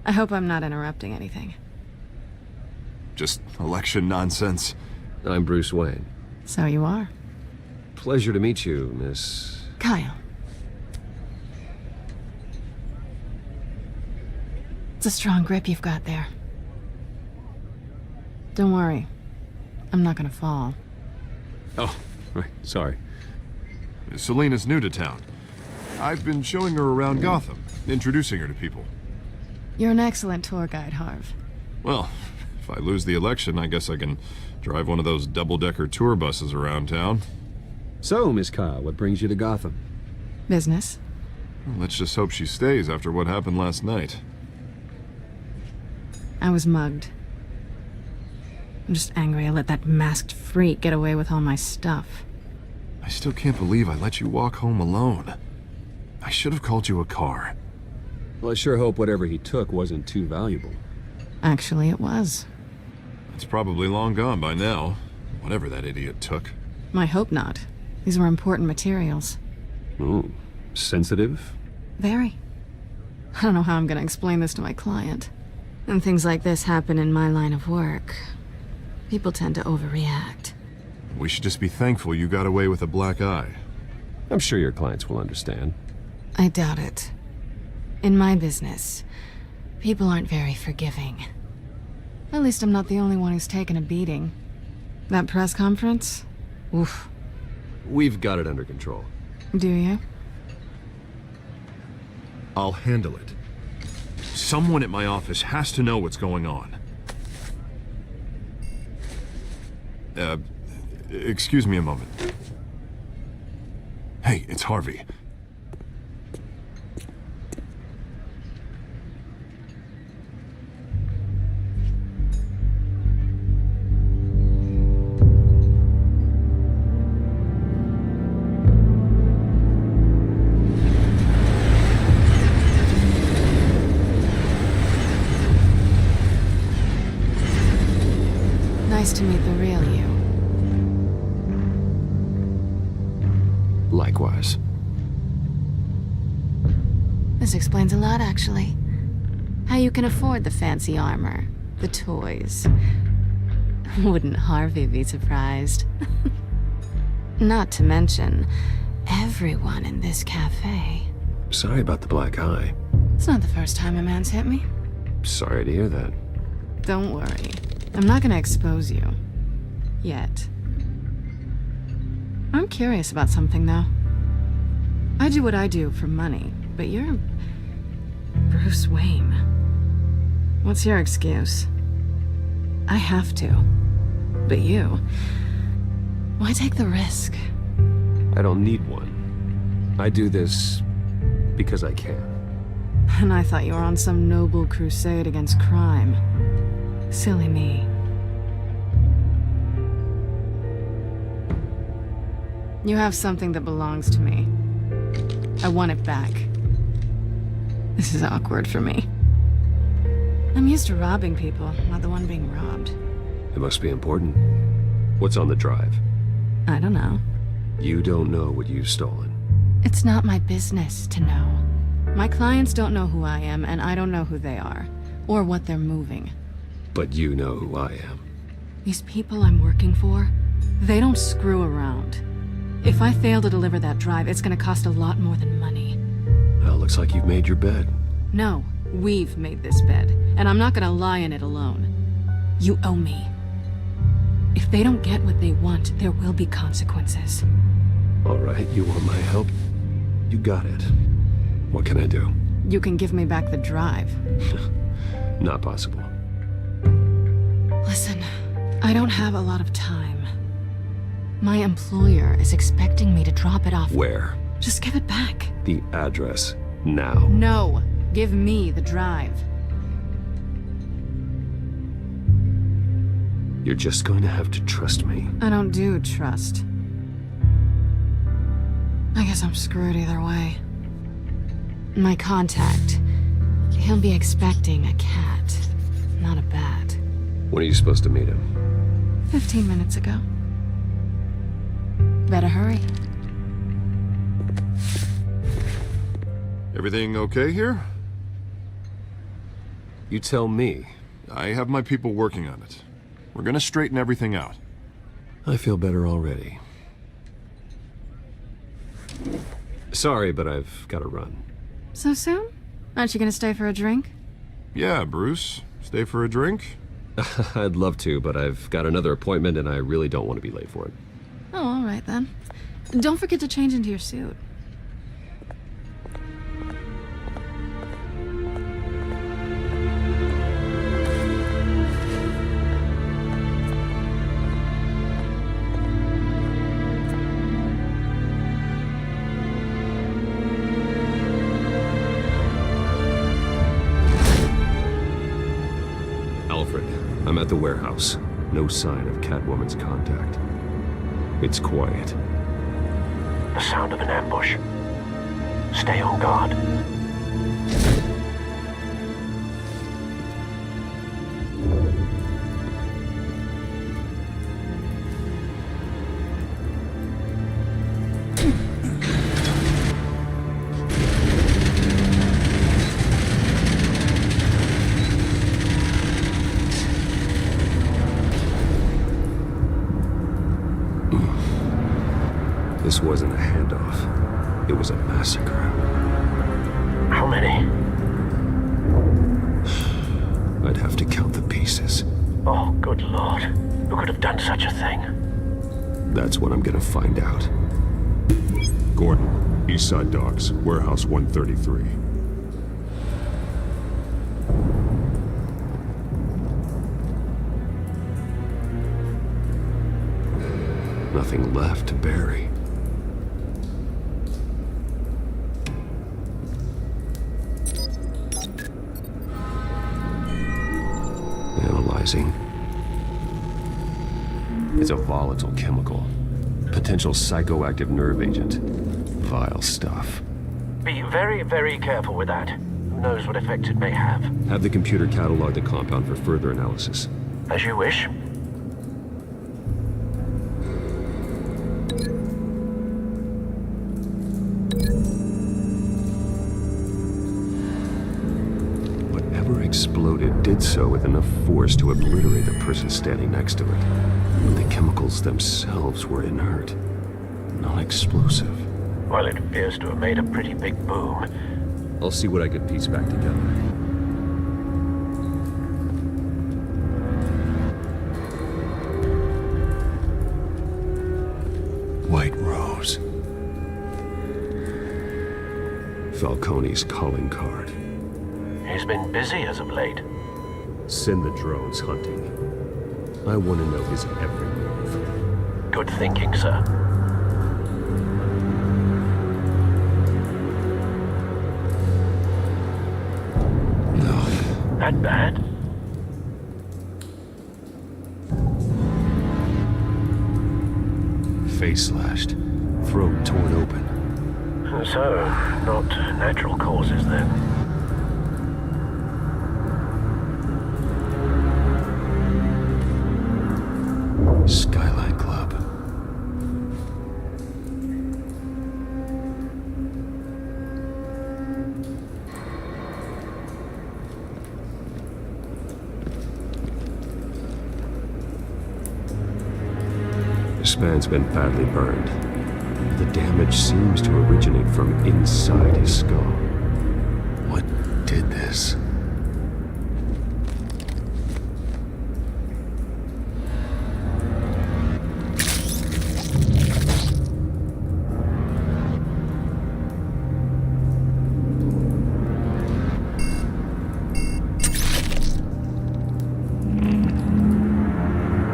I hope I'm not interrupting anything. Just election nonsense. I'm Bruce Wayne. So you are. Pleasure to meet you, Miss... Kyle. It's a strong grip you've got there. Don't worry. I'm not gonna fall. Oh, right, sorry. Selina's new to town. I've been showing her around Gotham, introducing her to people. You're an excellent tour guide, Harv. Well, if I lose the election, I guess I can drive one of those double-decker tour buses around town. So, Miss Kyle, what brings you to Gotham? Business. Let's just hope she stays after what happened last night. I was mugged. I'm just angry I let that masked freak get away with all my stuff. I still can't believe I let you walk home alone. I should have called you a car. Well, I sure hope whatever he took wasn't too valuable. Actually, it was. It's probably long gone by now, whatever that idiot took. I hope not. These were important materials. Ooh, sensitive? Very. I don't know how I'm gonna explain this to my client. And things like this happen in my line of work. People tend to overreact. We should just be thankful you got away with a black eye. I'm sure your clients will understand. I doubt it. In my business, people aren't very forgiving. At least I'm not the only one who's taken a beating. That press conference? Oof. We've got it under control. Do you? I'll handle it. Someone at my office has to know what's going on. Excuse me a moment. Hey, it's Harvey. Nice to meet the real you. Likewise. This explains a lot, actually. How you can afford the fancy armor, the toys. Wouldn't Harvey be surprised? Not to mention, everyone in this cafe. Sorry about the black eye. It's not the first time a man's hit me. Sorry to hear that. Don't worry. I'm not gonna expose you. Yet. I'm curious about something, though. I do what I do for money, but you're Bruce Wayne. What's your excuse? I have to. But you... why take the risk? I don't need one. I do this because I can. And I thought you were on some noble crusade against crime. Silly me. You have something that belongs to me. I want it back. This is awkward for me. I'm used to robbing people, not the one being robbed. It must be important. What's on the drive? I don't know. You don't know what you've stolen. It's not my business to know. My clients don't know who I am, and I don't know who they are, or what they're moving. But you know who I am. These people I'm working for, they don't screw around. If I fail to deliver that drive, it's gonna cost a lot more than money. Well, looks like you've made your bed. No, we've made this bed, and I'm not gonna lie in it alone. You owe me. If they don't get what they want, there will be consequences. All right, you want my help? You got it. What can I do? You can give me back the drive. Not possible. Listen, I don't have a lot of time. My employer is expecting me to drop it off. Where? Just give it back. The address, now. No, give me the drive. You're just going to have to trust me. I don't do trust. I guess I'm screwed either way. My contact, he'll be expecting a cat, not a bat. When are you supposed to meet him? 15 minutes ago. Better hurry. Everything okay here? You tell me. I have my people working on it. We're gonna straighten everything out. I feel better already. Sorry, but I've got to run. So soon? Aren't you gonna stay for a drink? Yeah, Bruce. Stay for a drink? I'd love to, but I've got another appointment and I really don't want to be late for it. Oh, all right then. Don't forget to change into your suit. Alfred, I'm at the warehouse. No sign of Catwoman's contact. It's quiet. The sound of an ambush. Stay on guard. This wasn't a handoff. It was a massacre. How many? I'd have to count the pieces. Oh, good lord. Who could have done such a thing? That's what I'm gonna find out. Gordon, East Side Docks, Warehouse 133. Nothing left to bury. Analyzing. It's a volatile chemical. Potential psychoactive nerve agent. Vile stuff. Be very, very careful with that. Who knows what effect it may have. Have the computer catalog the compound for further analysis. As you wish. Whatever exploded did so with enough force to obliterate the person standing next to it. But the chemicals themselves were inert, non-explosive. Well, it appears to have made a pretty big boom. I'll see what I can piece back together. White Rose. Falcone's calling card. He's been busy as of late. Send the drones hunting. I want to know his every move. Good thinking, sir. No. That bad? Face slashed. Throat torn open. So, not natural causes then. Skyline Club. The span's been badly burned. The damage seems to originate from inside his skull. What did this?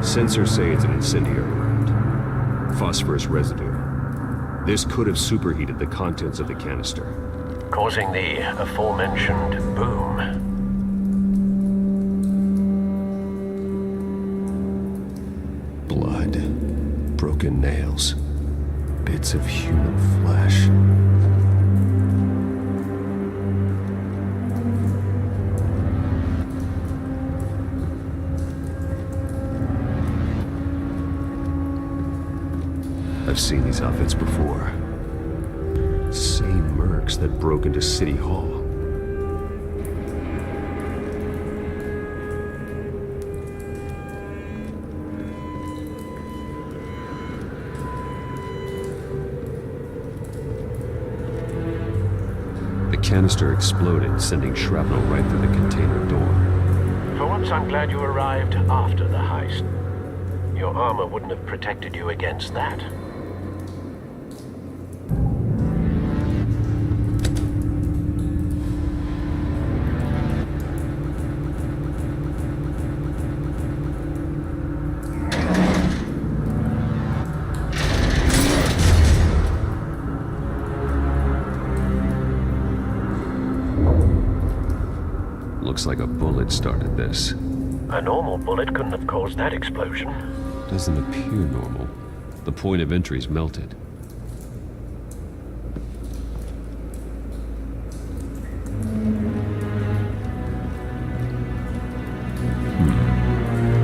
Sensors say it's an incendiary round. Phosphorus residue. This could have superheated the contents of the canister, causing the aforementioned boom. Blood, broken nails, bits of human flesh. I've seen these outfits before. Same mercs that broke into City Hall. The canister exploded, sending shrapnel right through the container door. For once, I'm glad you arrived after the heist. Your armor wouldn't have protected you against that. Looks like a bullet started this. A normal bullet couldn't have caused that explosion. Doesn't appear normal. The point of entry's melted.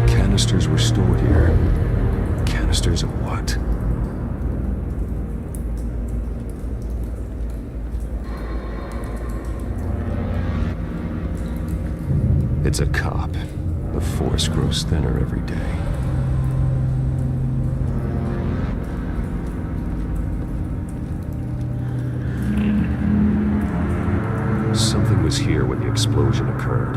Canisters were stored here. Canisters of what? It's a cop. The force grows thinner every day. Something was here when the explosion occurred.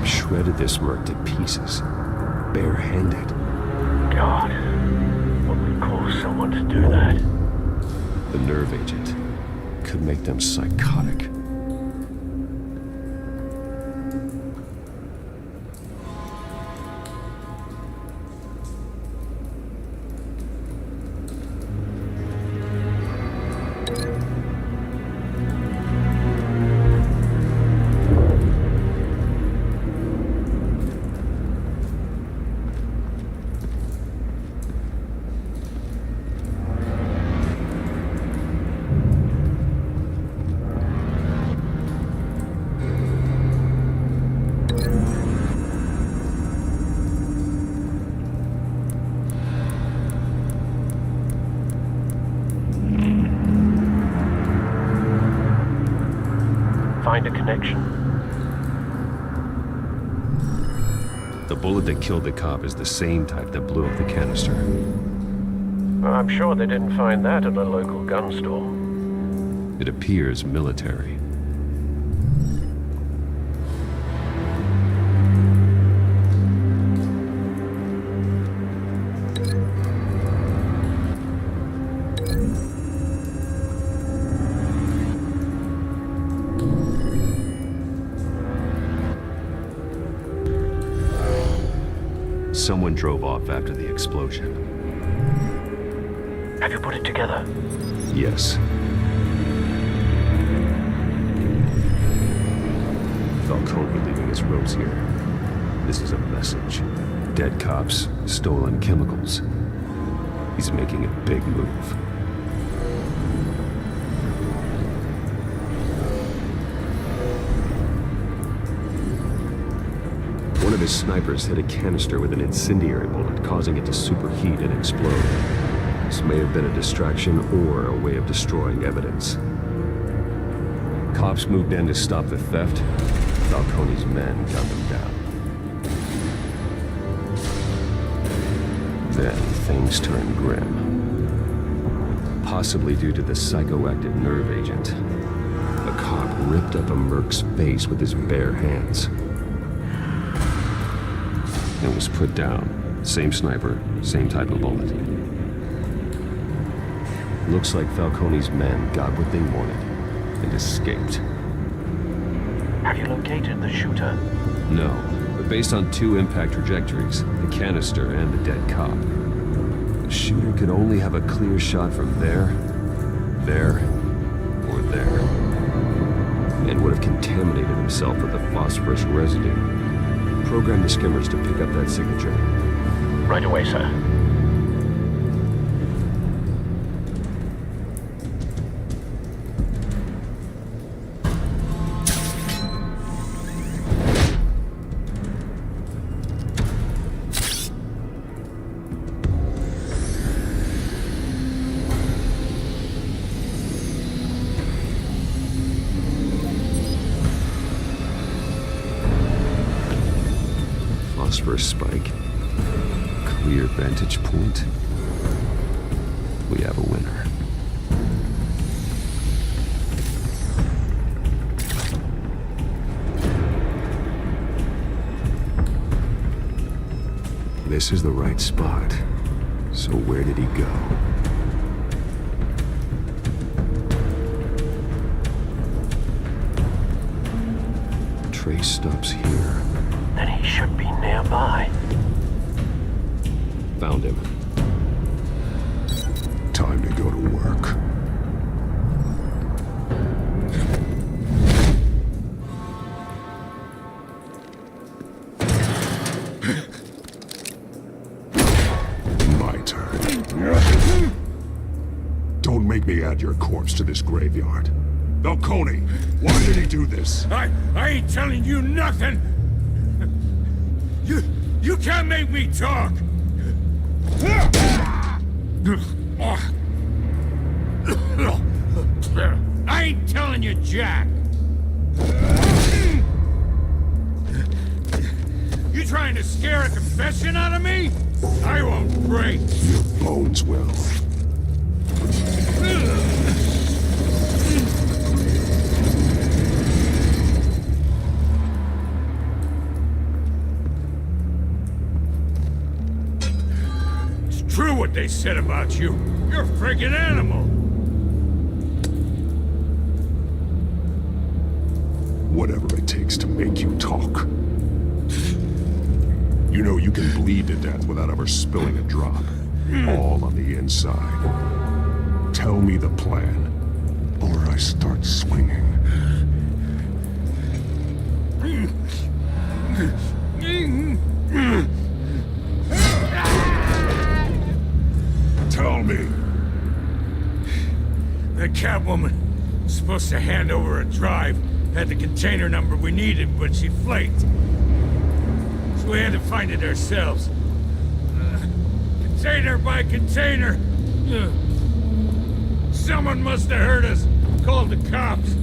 Shredded this merc to pieces, barehanded. God, what would cause someone to do that? The nerve agent could make them psychotic. Find a connection. The bullet that killed the cop is the same type that blew up the canister. I'm sure they didn't find that at a local gun store. It appears military. Someone drove off after the explosion. Have you put it together? Yes. Falcone leaving his ropes here. This is a message. Dead cops, stolen chemicals. He's making a big move. One of his snipers hit a canister with an incendiary bullet, causing it to superheat and explode. This may have been a distraction or a way of destroying evidence. Cops moved in to stop the theft. Falcone's men got them down. Then things turned grim. Possibly due to the psychoactive nerve agent. A cop ripped up a merc's face with his bare hands. And was put down. Same sniper, same type of bullet. Looks like Falcone's men got what they wanted and escaped. Have you located the shooter? No, but based on two impact trajectories, the canister and the dead cop, the shooter could only have a clear shot from there, or there, and would have contaminated himself with the phosphorus residue. Program the skimmers to pick up that signature. Right away, sir. for a spike. Clear vantage point. We have a winner. This is the right spot. So where did he go? Trace stops here. Then he should be nearby. Found him. Time to go to work. My turn. Don't make me add your corpse to this graveyard. Falcone, why did he do this? I ain't telling you nothing! You can't make me talk! I ain't telling you, Jack! You trying to scare a confession out of me? I won't break! Your bones will. True what they said about you. You're a friggin' animal. Whatever it takes to make you talk. You know you can bleed to death without ever spilling a drop. All on the inside. Tell me the plan, or I start swinging. Tell me. The Catwoman was supposed to hand over a drive. Had the container number we needed, but she flaked. So we had to find it ourselves. Container by container. Someone must have heard us. Called the cops.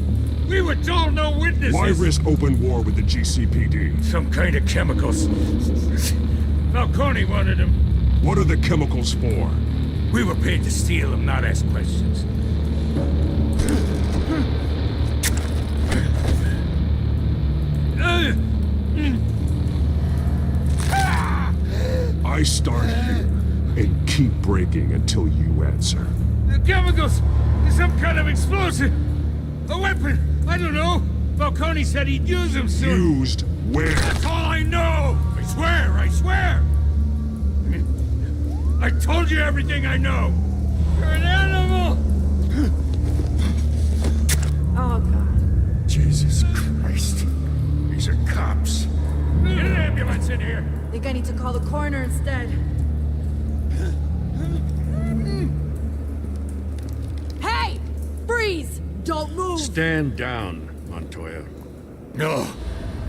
We were told no witnesses. Why risk open war with the GCPD? Some kind of chemicals. Falcone wanted them. What are the chemicals for? We were paid to steal them, not ask questions. I start here and keep breaking until you answer. The chemicals! Some kind of explosive! A weapon! I don't know! Falcone said he'd use them soon. Used where? That's all I know! I swear! I swear! I told you everything I know! You're an animal! Oh, God. Jesus Christ. These are cops. Get an ambulance in here! I think I need to call the coroner instead. Hey! Freeze! Don't move! Stand down, Montoya. No.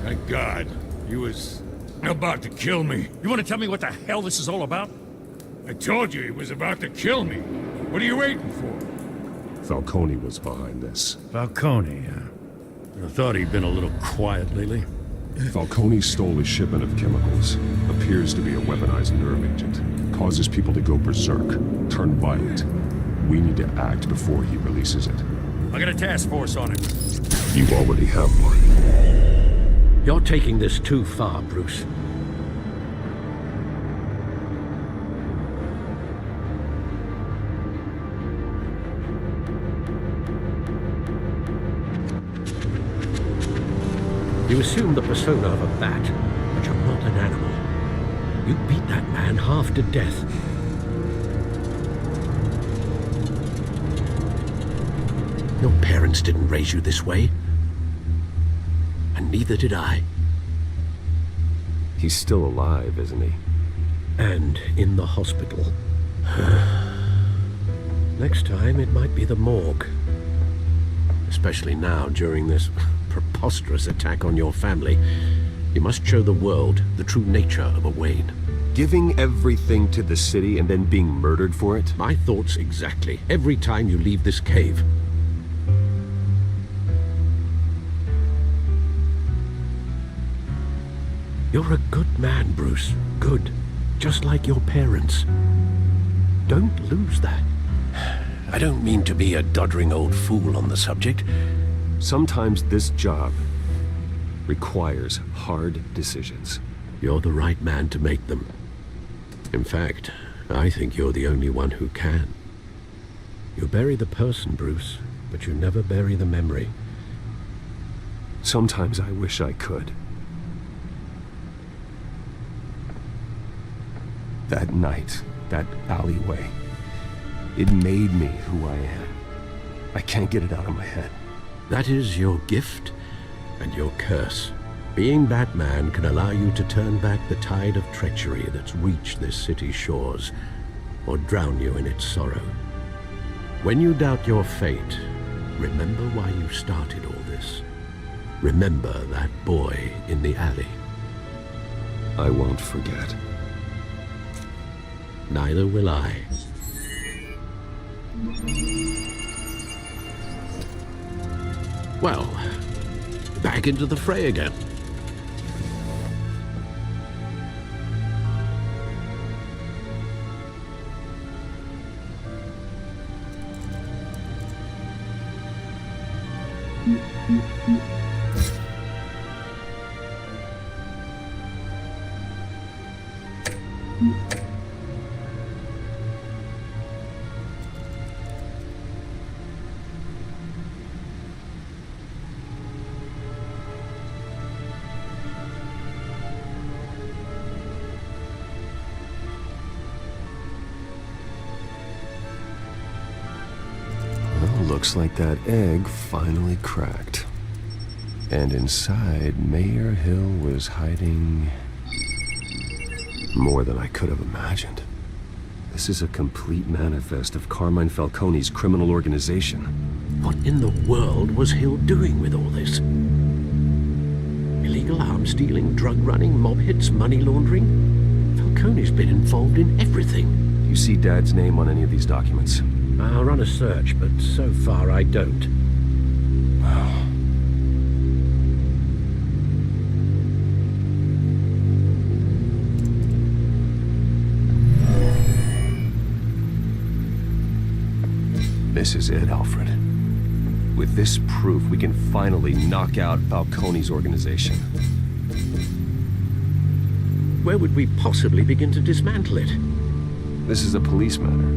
Thank God. He was about to kill me. You want to tell me what the hell this is all about? I told you he was about to kill me. What are you waiting for? Falcone was behind this. Falcone, huh? I thought he'd been a little quiet lately. Falcone stole a shipment of chemicals. Appears to be a weaponized nerve agent. Causes people to go berserk, turn violent. We need to act before he releases it. I got a task force on it. You already have one. You're taking this too far, Bruce. You assume the persona of a bat, but you're not an animal. You beat that man half to death. Your parents didn't raise you this way. And neither did I. He's still alive, isn't he? And in the hospital. Next time, it might be the morgue. Especially now, during this preposterous attack on your family. You must show the world the true nature of a Wayne. Giving everything to the city and then being murdered for it? My thoughts exactly. Every time you leave this cave. You're a good man, Bruce. Good. Just like your parents. Don't lose that. I don't mean to be a doddering old fool on the subject. Sometimes this job requires hard decisions. You're the right man to make them. In fact, I think you're the only one who can. You bury the person, Bruce, but you never bury the memory. Sometimes I wish I could. That night, that alleyway, it made me who I am. I can't get it out of my head. That is your gift and your curse. Being Batman can allow you to turn back the tide of treachery that's reached this city's shores, or drown you in its sorrow. When you doubt your fate, remember why you started all this. Remember that boy in the alley. I won't forget. Neither will I. Well, back into the fray again. Looks like that egg finally cracked. And inside, Mayor Hill was hiding more than I could have imagined. This is a complete manifest of Carmine Falcone's criminal organization. What in the world was Hill doing with all this? Illegal arms dealing, drug running, mob hits, money laundering? Falcone's been involved in everything. Do you see Dad's name on any of these documents? I'll run a search, but so far I don't. This is it, Alfred. With this proof, we can finally knock out Falcone's organization. Where would we possibly begin to dismantle it? This is a police matter.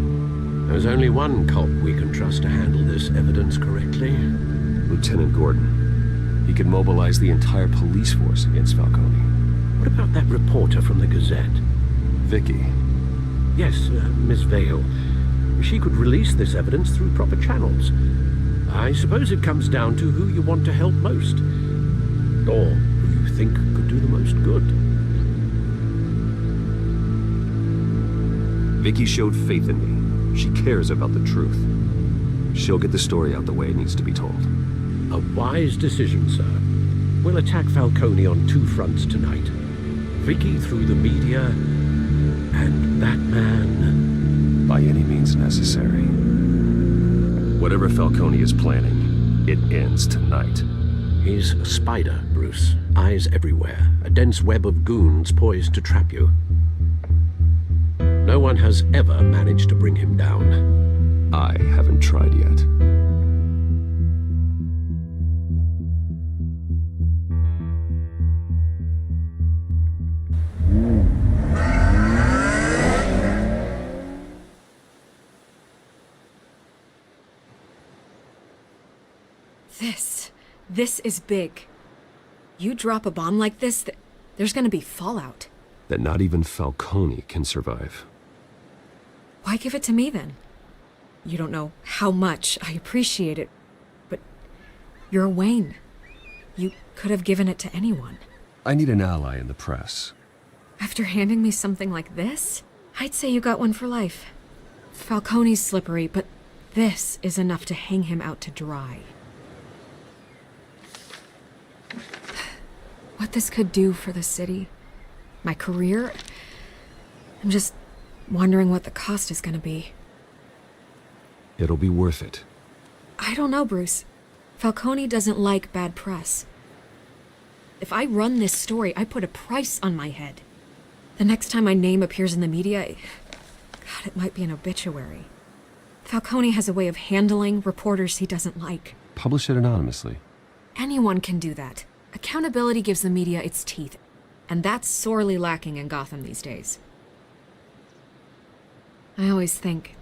There's only one cop we can trust to handle this evidence correctly. Lieutenant Gordon. He could mobilize the entire police force against Falcone. What about that reporter from the Gazette? Vicky. Yes, Miss Vale. She could release this evidence through proper channels. I suppose it comes down to who you want to help most. Or who you think could do the most good. Vicky showed faith in me. She cares about the truth. She'll get the story out the way it needs to be told. A wise decision, sir. We'll attack Falcone on two fronts tonight. Vicky through the media, and Batman... by any means necessary. Whatever Falcone is planning, it ends tonight. He's a spider, Bruce. Eyes everywhere. A dense web of goons poised to trap you. No one has ever managed to bring him down. I haven't tried yet. This is big. You drop a bomb like this, there's gonna be fallout. That not even Falcone can survive. Why give it to me then? You don't know how much I appreciate it, but you're Wayne. You could have given it to anyone. I need an ally in the press. After handing me something like this, I'd say you got one for life. Falcone's slippery, but this is enough to hang him out to dry. What this could do for the city, my career, I'm just wondering what the cost is gonna be. It'll be worth it. I don't know, Bruce. Falcone doesn't like bad press. If I run this story, I put a price on my head. The next time my name appears in the media, God, it might be an obituary. Falcone has a way of handling reporters he doesn't like. Publish it anonymously. Anyone can do that. Accountability gives the media its teeth, and that's sorely lacking in Gotham these days. I always think,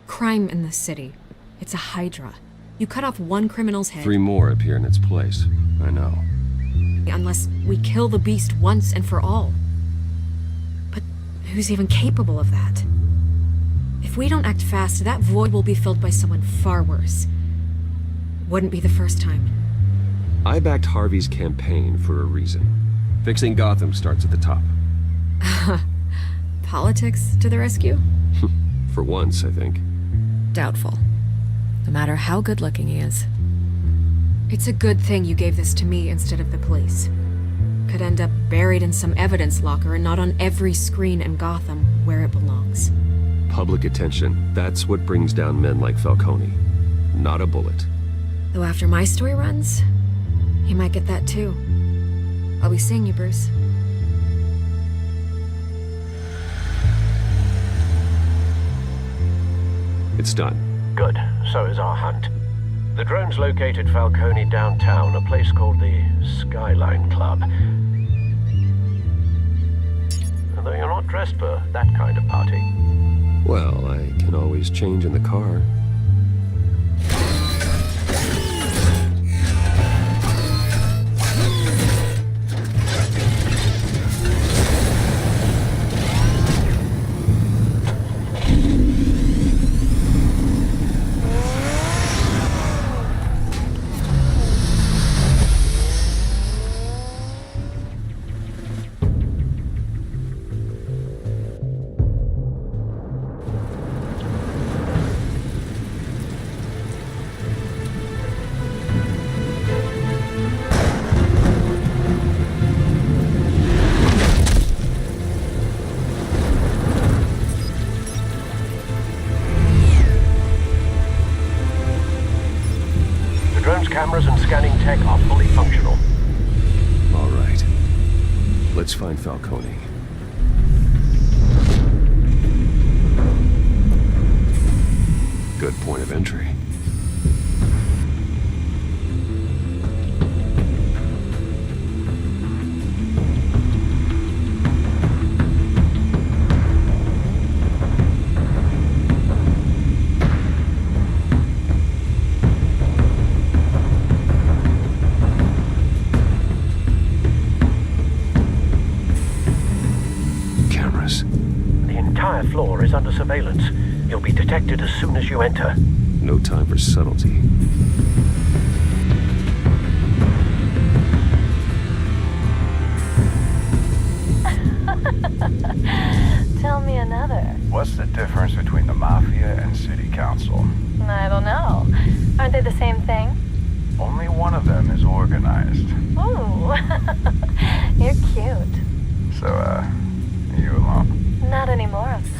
crime in this city, it's a hydra. You cut off one criminal's head... 3 more appear in its place. I know. Unless we kill the beast once and for all. But who's even capable of that? If we don't act fast, that void will be filled by someone far worse. Wouldn't be the first time. I backed Harvey's campaign for a reason. Fixing Gotham starts at the top. Politics to the rescue? For once, I think. Doubtful. No matter how good-looking he is. It's a good thing you gave this to me instead of the police. Could end up buried in some evidence locker and not on every screen in Gotham where it belongs. Public attention. That's what brings down men like Falcone. Not a bullet. Though after my story runs, he might get that too. I'll be seeing you, Bruce. It's done. Good. So is our hunt. The drone's located Falcone downtown, a place called the Skyline Club. Although you're not dressed for that kind of party. Well, I can always change in the car. Cameras and scanning tech are fully functional. All right. Let's find Falcone. Good point of entry. Floor is under surveillance. You'll be detected as soon as you enter. No time for subtlety. Tell me another. What's the difference between the Mafia and City Council? I don't know. Aren't they the same thing? Only one of them is organized. Ooh. You're cute. So, are you alone? Not anymore, I'm not.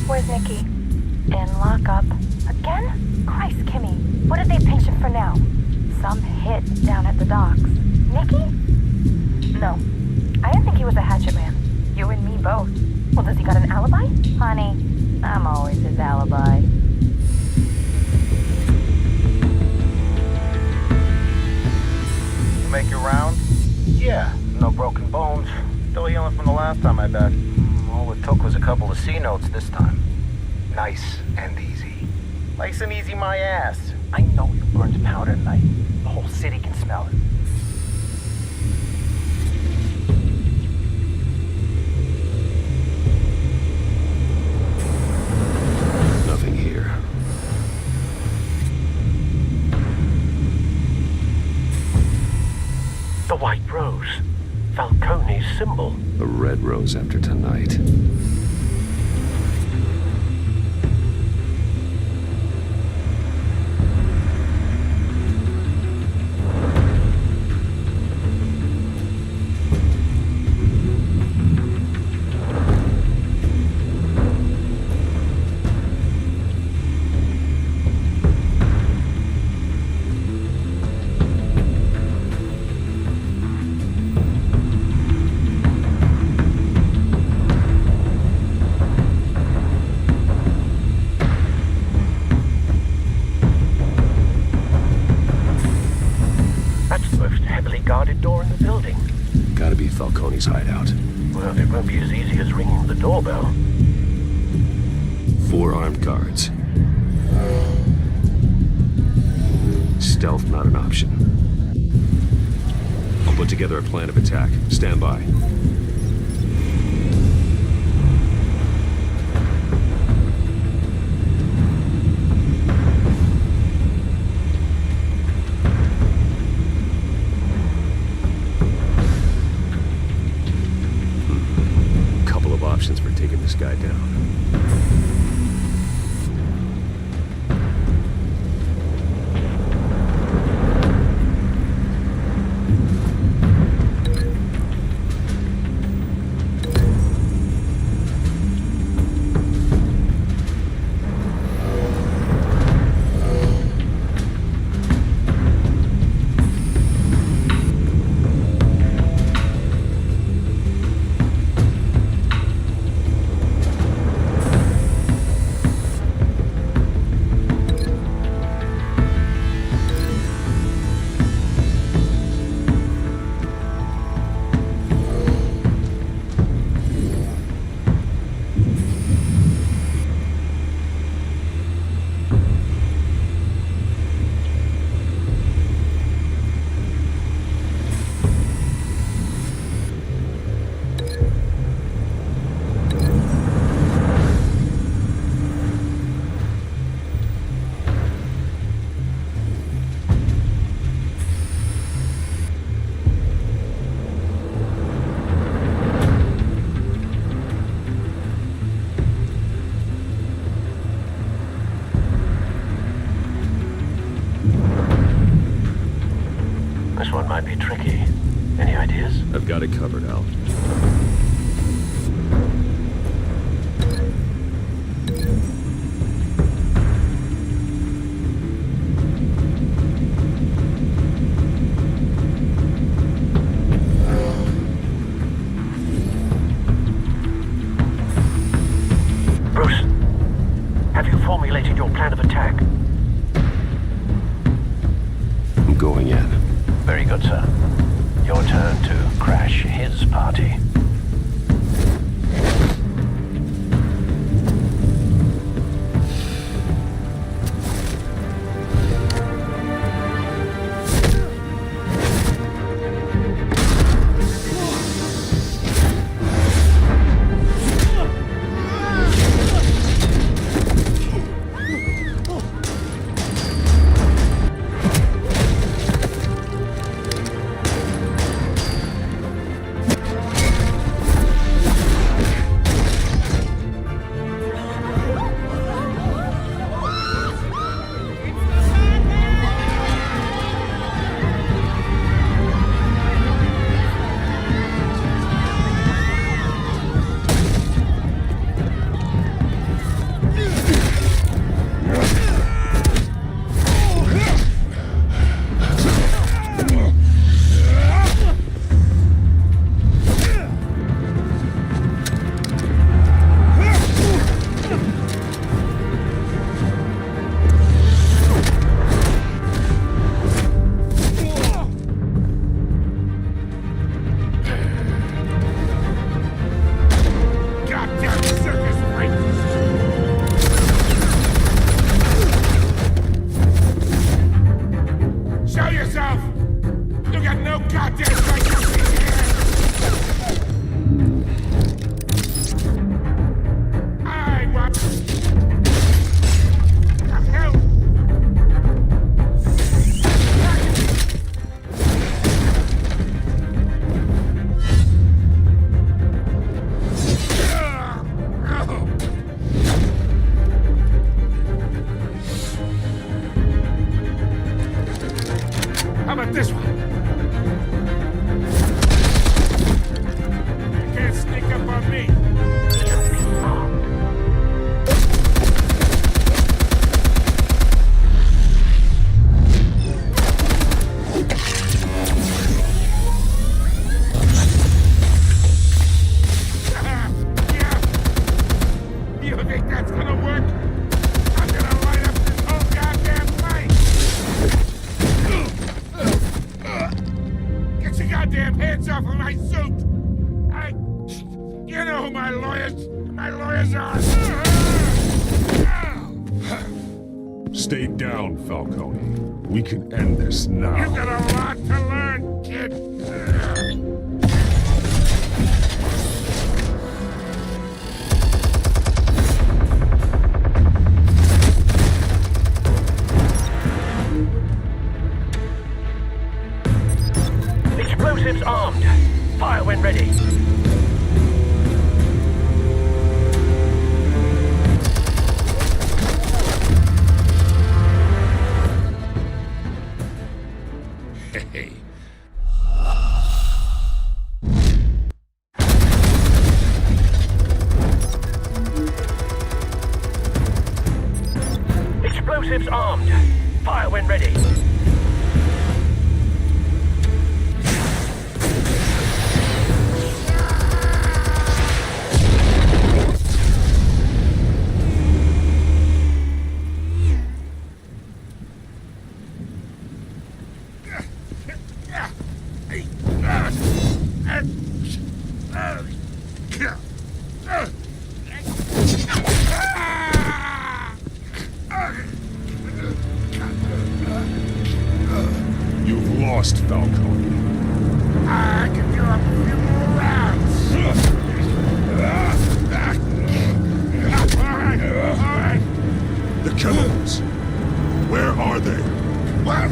Where's Nikki? In lockup. Again? Christ, Kimmy. What did they pinch him for now? Some hit down at the docks. Nikki? No. I didn't think he was a hatchet man. You and me both. Well, does he got an alibi? Honey, I'm always his alibi. You make your round? Yeah, no broken bones. Still healing from the last time, I bet. All it took was a couple of C notes this time. Nice and easy. Nice and easy my ass. I know you burned powder tonight. The whole city can smell it. Nothing here. The white rose. Falcone's symbol. A red rose after tonight. Falcone's hideout. Well, it won't be as easy as ringing the doorbell. 4 armed guards. Stealth not an option. I'll put together a plan of attack. Stand by. Couple of options for taking this guy down. This one might be tricky. Any ideas? I've got it covered, Al. Bruce, have you formulated your plan of attack? I'm going in. Very good, sir. Your turn to crash his party. How about this one? You can't sneak up on me. You think that's gonna work? I'm gonna light up this whole goddamn place! Get your goddamn hands off of my suit! You know who my lawyers are. Stay down, Falcone. We can end this now. You've got a lot to learn, kid. Explosives armed. Fire when ready. Hey. Explosives armed. Fire when ready. You've lost, Falcone. I can do a few more rounds. All right. The chemicals. Where are they? What?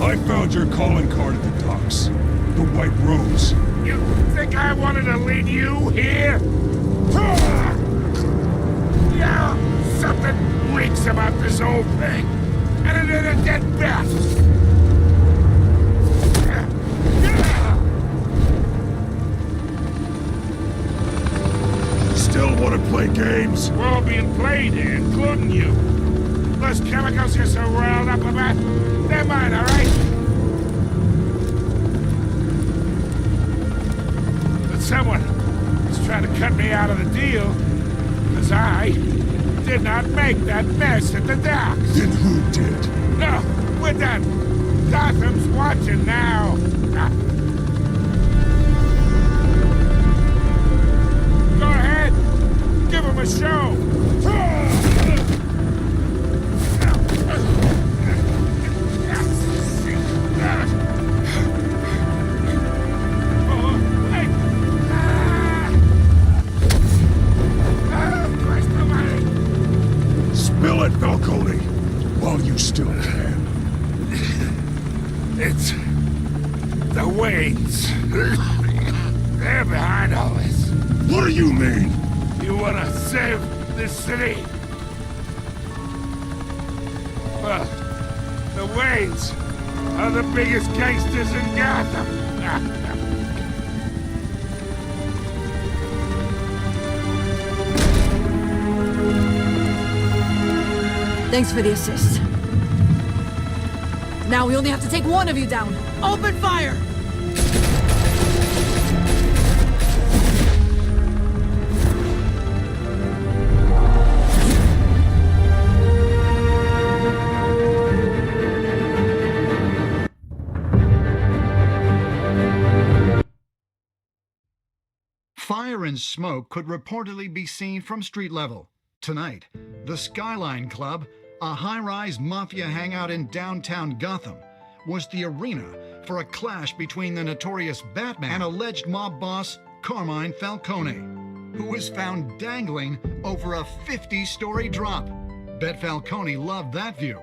I found your calling card at the docks. The White Rose. You think I wanted to lead you here? Yeah, something reeks about this whole thing. And it ain't a dead bat. Still want to play games? We're all being played here, including you. Those chemicals you're so riled up about, they're mine, all right? But someone is trying to cut me out of the deal, because I did not make that mess at the docks. Then who did? No, we're done. Gotham's watching now. Go ahead. Give him a show. Spill it, Falcone, while you still can. It's the Waynes. They're behind all this. What do you mean? You want to save this city? Well, the Waynes are the biggest gangsters in Gotham. Thanks for the assist. Now we only have to take one of you down. Open fire! Fire and smoke could reportedly be seen from street level. Tonight, the Skyline Club, a high-rise mafia hangout in downtown Gotham, was the arena for a clash between the notorious Batman and alleged mob boss Carmine Falcone, who was found dangling over a 50-story drop. Bet Falcone loved that view.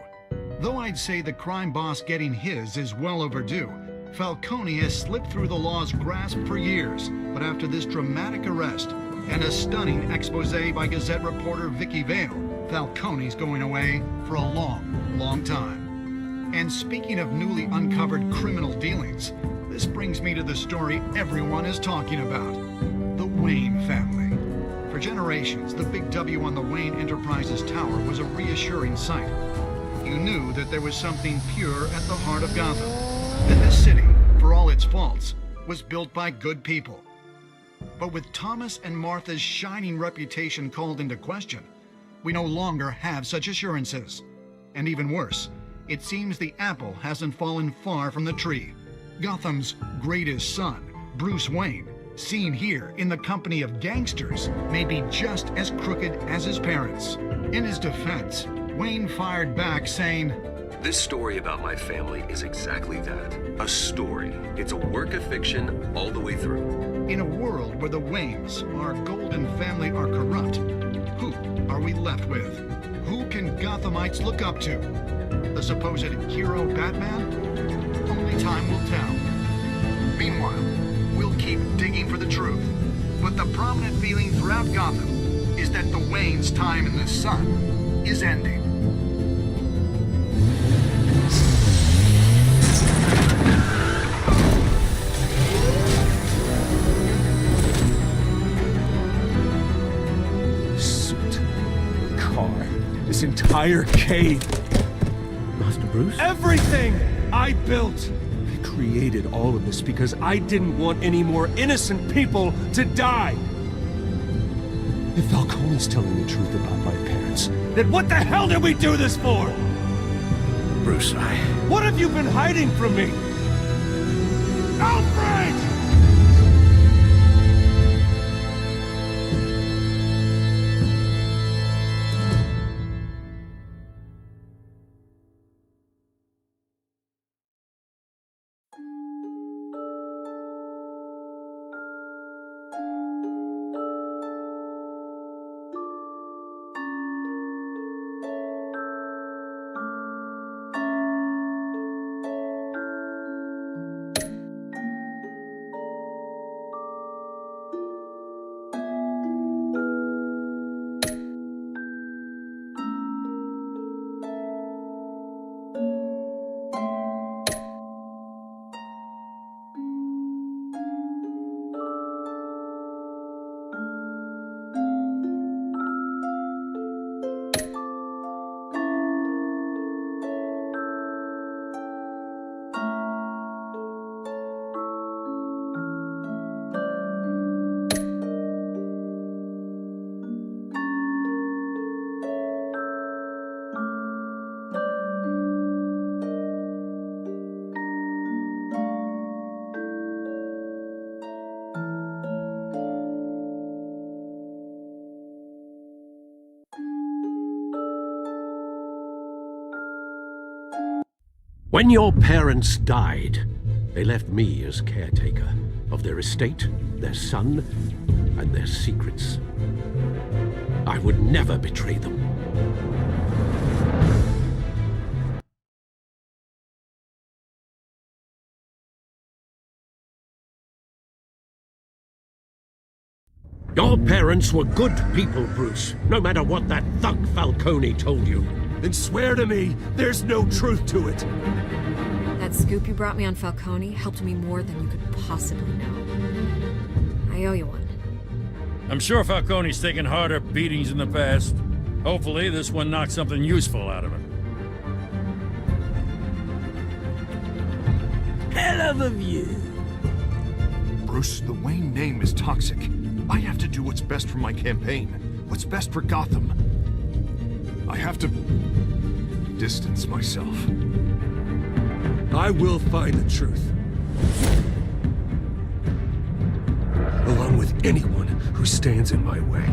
Though I'd say the crime boss getting his is well overdue, Falcone has slipped through the law's grasp for years, but after this dramatic arrest and a stunning expose by Gazette reporter Vicky Vale, Falcone's going away for a long, long time. And speaking of newly uncovered criminal dealings, this brings me to the story everyone is talking about: the Wayne family. For generations, the big W on the Wayne Enterprises Tower was a reassuring sight. You knew that there was something pure at the heart of Gotham, that this city, for all its faults, was built by good people. But with Thomas and Martha's shining reputation called into question, we no longer have such assurances. And even worse, it seems the apple hasn't fallen far from the tree. Gotham's greatest son, Bruce Wayne, seen here in the company of gangsters, may be just as crooked as his parents. In his defense, Wayne fired back saying, "This story about my family is exactly that. A story. It's a work of fiction all the way through." In a world where the Waynes, our golden family, are corrupt, who are we left with? Who can Gothamites look up to? The supposed hero Batman? Only time will tell. Meanwhile, we'll keep digging for the truth. But the prominent feeling throughout Gotham is that the Waynes' time in the sun is ending. Suit, car, this entire cave. Master Bruce? Everything I built! I created all of this because I didn't want any more innocent people to die! If Falcone's telling the truth about my parents, then what the hell did we do this for? Bruce, What have you been hiding from me? Alfred! When your parents died, they left me as caretaker of their estate, their son, and their secrets. I would never betray them. Your parents were good people, Bruce, no matter what that thug Falcone told you. Then swear to me there's no truth to it. That scoop you brought me on Falcone helped me more than you could possibly know. I owe you one. I'm sure Falcone's taken harder beatings in the past. Hopefully this one knocks something useful out of him. Hell of a view. Bruce, the Wayne name is toxic. I have to do what's best for my campaign. What's best for Gotham. I have to distance myself. I will find the truth. Along with anyone who stands in my way.